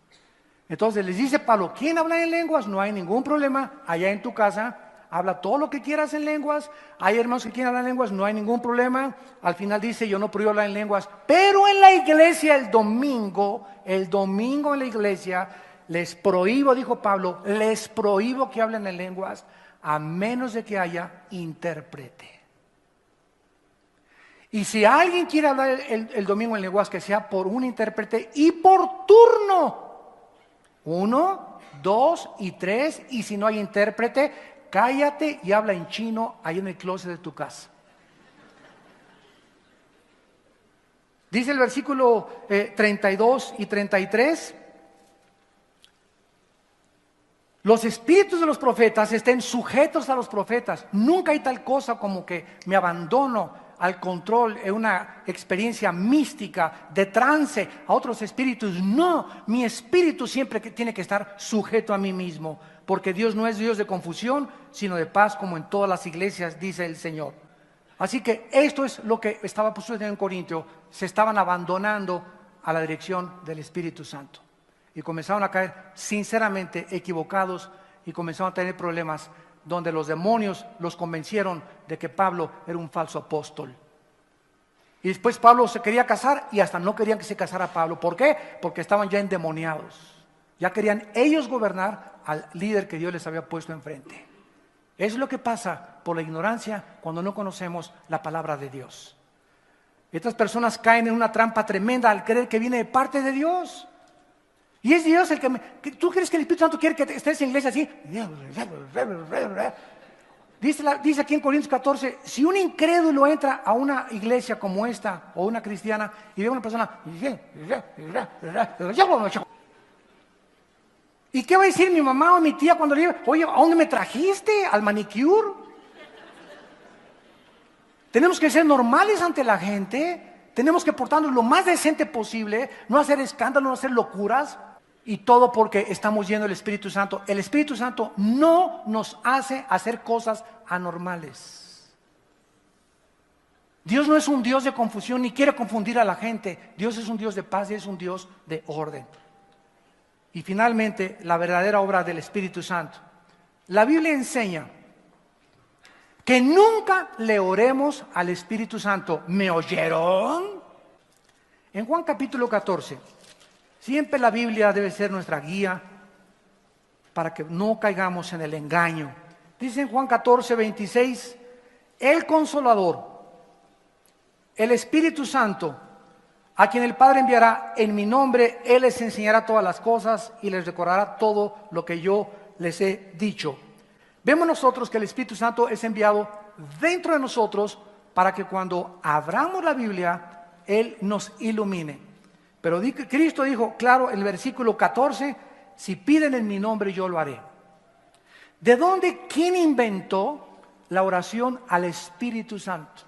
Entonces les dice Pablo, ¿quién habla en lenguas? No hay ningún problema. Allá en tu casa, habla todo lo que quieras en lenguas. Hay hermanos que quieren hablar en lenguas, no hay ningún problema. Al final dice, yo no prohíbo hablar en lenguas. Pero en la iglesia el domingo en la iglesia, les prohíbo, dijo Pablo, les prohíbo que hablen en lenguas, a menos de que haya intérprete. Y si alguien quiere hablar el domingo en lenguas, que sea por un intérprete y por turno. 1, 2 y 3, y si no hay intérprete, cállate y habla en chino ahí en el closet de tu casa. Dice el versículo 32 y 33, los espíritus de los profetas estén sujetos a los profetas. Nunca hay tal cosa como que me abandono al control en una experiencia mística, de trance a otros espíritus. No, mi espíritu siempre tiene que estar sujeto a mí mismo, porque Dios no es Dios de confusión, sino de paz, como en todas las iglesias, dice el Señor. Así que esto es lo que estaba sucediendo en Corintio. Se estaban abandonando a la dirección del Espíritu Santo y comenzaron a caer sinceramente equivocados y comenzaron a tener problemas donde los demonios los convencieron de que Pablo era un falso apóstol. Y después Pablo se quería casar y hasta no querían que se casara Pablo. ¿Por qué? Porque estaban ya endemoniados. Ya querían ellos gobernar al líder que Dios les había puesto enfrente. Eso es lo que pasa por la ignorancia cuando no conocemos la palabra de Dios. Estas personas caen en una trampa tremenda al creer que viene de parte de Dios. Y es Dios el que ¿tú crees que el Espíritu Santo quiere que estés en la iglesia así? Dice aquí en Corintios 14, si un incrédulo entra a una iglesia como esta, o una cristiana, y ve a una persona, ¿y qué va a decir mi mamá o mi tía cuando le diga, oye, ¿a dónde me trajiste? ¿Al manicure? Tenemos que ser normales ante la gente, tenemos que portarnos lo más decente posible, no hacer escándalo, no hacer locuras. Y todo porque estamos llenos del Espíritu Santo. El Espíritu Santo no nos hace hacer cosas anormales. Dios no es un Dios de confusión ni quiere confundir a la gente. Dios es un Dios de paz y es un Dios de orden. Y finalmente, la verdadera obra del Espíritu Santo. La Biblia enseña que nunca le oremos al Espíritu Santo. ¿Me oyeron? En Juan capítulo 14. Siempre la Biblia debe ser nuestra guía para que no caigamos en el engaño. Dice en Juan 14, 26, el Consolador, el Espíritu Santo, a quien el Padre enviará en mi nombre, Él les enseñará todas las cosas y les recordará todo lo que yo les he dicho. Vemos nosotros que el Espíritu Santo es enviado dentro de nosotros para que cuando abramos la Biblia, Él nos ilumine. Pero Cristo dijo, claro, en el versículo 14, si piden en mi nombre, yo lo haré. ¿De dónde? ¿Quién inventó la oración al Espíritu Santo?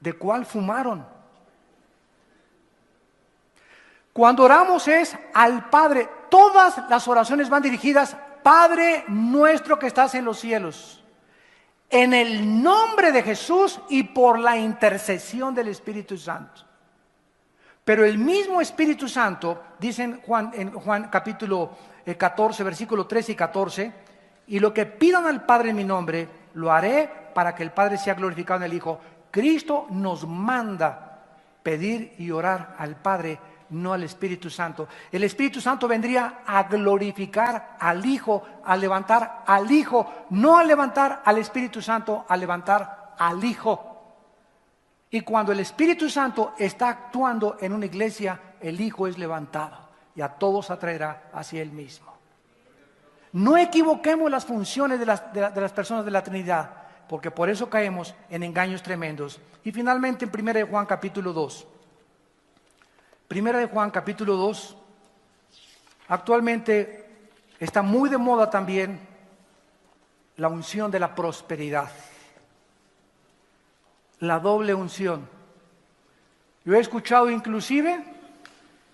¿De cuál fumaron? Cuando oramos es al Padre. Todas las oraciones van dirigidas, Padre nuestro que estás en los cielos, en el nombre de Jesús y por la intercesión del Espíritu Santo. Pero el mismo Espíritu Santo, dice en Juan capítulo 14, versículo 13 y 14, y lo que pidan al Padre en mi nombre, lo haré para que el Padre sea glorificado en el Hijo. Cristo nos manda pedir y orar al Padre, no al Espíritu Santo. El Espíritu Santo vendría a glorificar al Hijo, a levantar al Hijo, no a levantar al Espíritu Santo, a levantar al Hijo. Y cuando el Espíritu Santo está actuando en una iglesia, el Hijo es levantado y a todos atraerá hacia Él mismo. No equivoquemos las funciones de las personas de la Trinidad, porque por eso caemos en engaños tremendos. Y finalmente en 1 de Juan capítulo 2. 1 de Juan capítulo 2, actualmente está muy de moda también la unción de la prosperidad, la doble unción. Yo he escuchado inclusive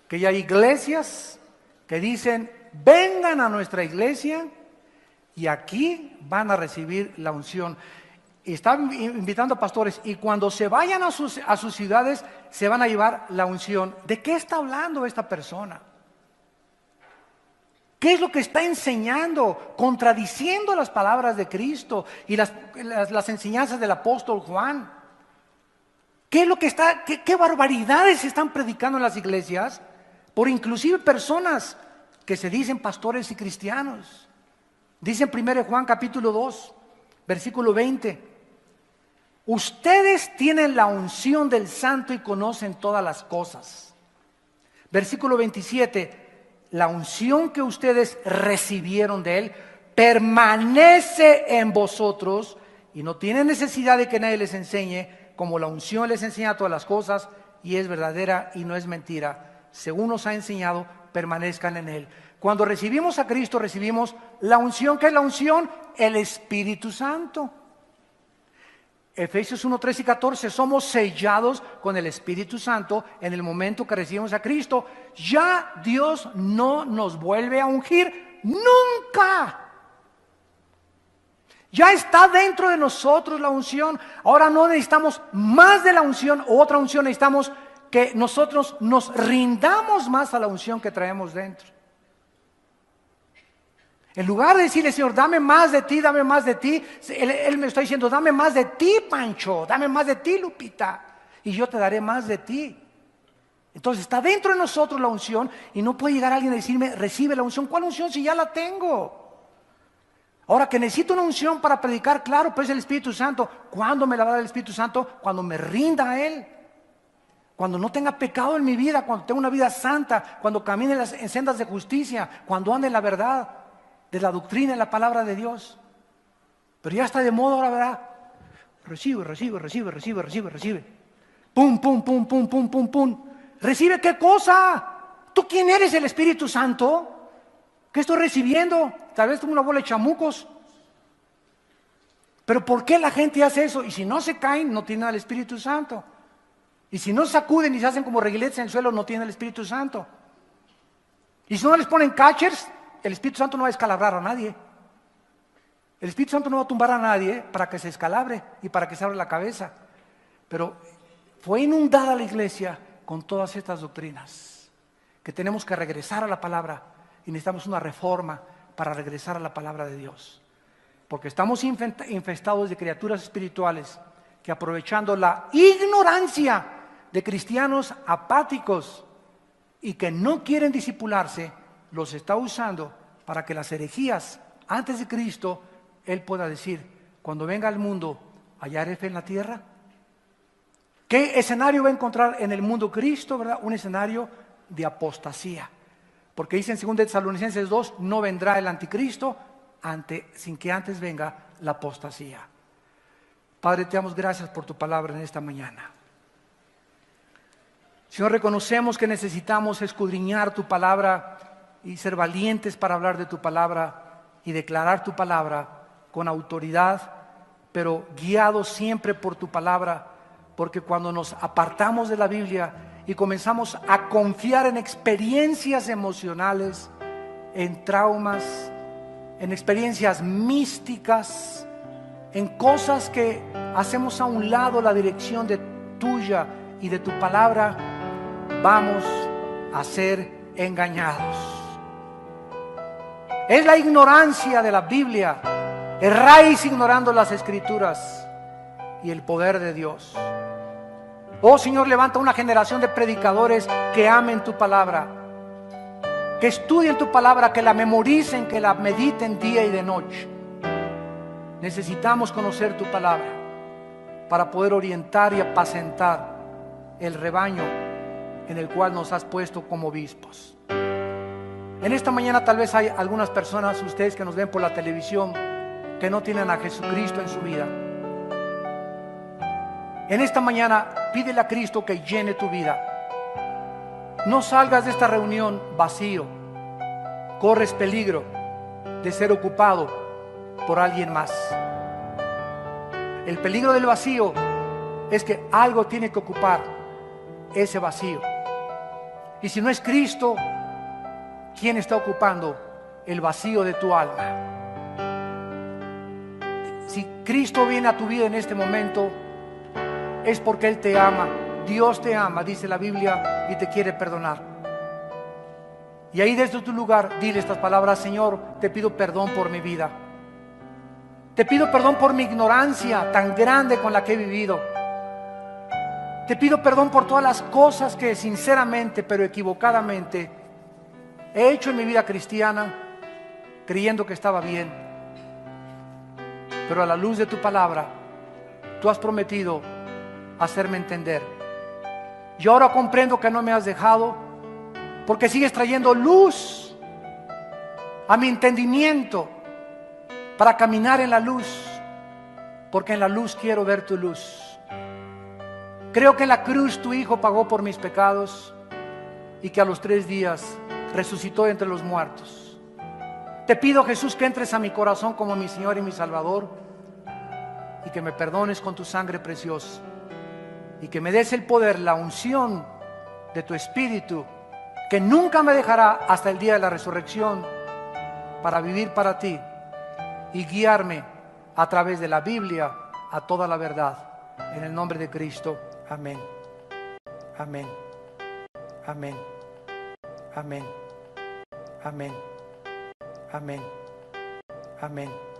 que ya hay iglesias que dicen, vengan a nuestra iglesia y aquí van a recibir la unción. Y están invitando a pastores y cuando se vayan a sus ciudades se van a llevar la unción. ¿De qué está hablando esta persona? ¿Qué es lo que está enseñando? Contradiciendo las palabras de Cristo y las enseñanzas del apóstol Juan. ¿Qué es lo que qué barbaridades se están predicando en las iglesias? Por inclusive personas que se dicen pastores y cristianos. Dice en 1 Juan capítulo 2, versículo 20. Ustedes tienen la unción del Santo y conocen todas las cosas. Versículo 27. La unción que ustedes recibieron de Él permanece en vosotros y no tienen necesidad de que nadie les enseñe, como la unción les enseña todas las cosas y es verdadera y no es mentira. Según nos ha enseñado, permanezcan en Él. Cuando recibimos a Cristo, recibimos la unción. ¿Qué es la unción? El Espíritu Santo. Efesios 1, 13 y 14, somos sellados con el Espíritu Santo en el momento que recibimos a Cristo. Ya Dios no nos vuelve a ungir nunca. Ya está dentro de nosotros la unción. Ahora no necesitamos más de la unción o otra unción, necesitamos que nosotros nos rindamos más a la unción que traemos dentro. En lugar de decirle, Señor, dame más de ti, dame más de ti, Él me está diciendo, dame más de ti, Pancho, dame más de ti, Lupita, y yo te daré más de ti. Entonces está dentro de nosotros la unción y no puede llegar alguien a decirme, recibe la unción. ¿Cuál unción si ya la tengo? Ahora que necesito una unción para predicar, claro, pues es el Espíritu Santo. ¿Cuándo me la va a dar el Espíritu Santo? Cuando me rinda a Él. Cuando no tenga pecado en mi vida, cuando tenga una vida santa, cuando camine en sendas de justicia, cuando ande en la verdad de la doctrina y la palabra de Dios. Pero ya está de moda ahora, ¿verdad? Recibe, recibe, recibe, recibe, recibe, recibe. Pum, pum, pum, pum, pum, pum, pum. ¿Recibe qué cosa? ¿Tú quién eres, el Espíritu Santo? ¿Qué estoy recibiendo? Tal vez tengo una bola de chamucos. Pero ¿por qué la gente hace eso? Y si no se caen, no tienen al Espíritu Santo. Y si no sacuden y se hacen como reguiletes en el suelo, no tienen el Espíritu Santo. Y si no les ponen catchers, el Espíritu Santo no va a escalabrar a nadie. El Espíritu Santo no va a tumbar a nadie para que se escalabre y para que se abra la cabeza. Pero fue inundada la iglesia con todas estas doctrinas, que tenemos que regresar a la palabra y necesitamos una reforma para regresar a la palabra de Dios. Porque estamos infestados de criaturas espirituales que, aprovechando la ignorancia de cristianos apáticos y que no quieren discipularse, los está usando para que las herejías antes de Cristo, Él pueda decir, cuando venga al mundo, ¿hallaré fe en la tierra? ¿Qué escenario va a encontrar en el mundo Cristo, verdad? Un escenario de apostasía. Porque dice en 2 Tesalonicenses 2, no vendrá el anticristo sin que antes venga la apostasía. Padre, te damos gracias por tu palabra en esta mañana. Señor, reconocemos que necesitamos escudriñar tu palabra y ser valientes para hablar de tu palabra y declarar tu palabra con autoridad, pero guiados siempre por tu palabra, porque cuando nos apartamos de la Biblia y comenzamos a confiar en experiencias emocionales, en traumas, en experiencias místicas, en cosas que hacemos a un lado la dirección de tuya y de tu palabra, vamos a ser engañados. Es la ignorancia de la Biblia, erráis ignorando las Escrituras y el poder de Dios. Oh Señor, levanta una generación de predicadores que amen tu palabra, que estudien tu palabra, que la memoricen, que la mediten día y de noche. Necesitamos conocer tu palabra para poder orientar y apacentar el rebaño en el cual nos has puesto como obispos. En esta mañana tal vez hay algunas personas, ustedes que nos ven por la televisión, que no tienen a Jesucristo en su vida. En esta mañana pídele a Cristo que llene tu vida. No salgas de esta reunión vacío. Corres peligro de ser ocupado por alguien más. El peligro del vacío es que algo tiene que ocupar ese vacío. Y si no es Cristo, ¿quién está ocupando el vacío de tu alma? Si Cristo viene a tu vida en este momento, es porque Él te ama. Dios te ama, dice la Biblia, y te quiere perdonar. Y ahí desde tu lugar, dile estas palabras: Señor, te pido perdón por mi vida. Te pido perdón por mi ignorancia tan grande con la que he vivido. Te pido perdón por todas las cosas que sinceramente, pero equivocadamente, he hecho en mi vida cristiana, creyendo que estaba bien. Pero a la luz de tu palabra, tú has prometido hacerme entender. Yo ahora comprendo que no me has dejado, porque sigues trayendo luz a mi entendimiento para caminar en la luz, porque en la luz quiero ver tu luz. Creo que en la cruz tu Hijo pagó por mis pecados y que a los 3 días resucitó entre los muertos. Te pido, Jesús, que entres a mi corazón como mi Señor y mi Salvador, y que me perdones con tu sangre preciosa, y que me des el poder, la unción de tu Espíritu, que nunca me dejará hasta el día de la resurrección, para vivir para ti y guiarme a través de la Biblia a toda la verdad. En el nombre de Cristo, amén. Amén. Amén. Amén. Amén. Amén. Amén.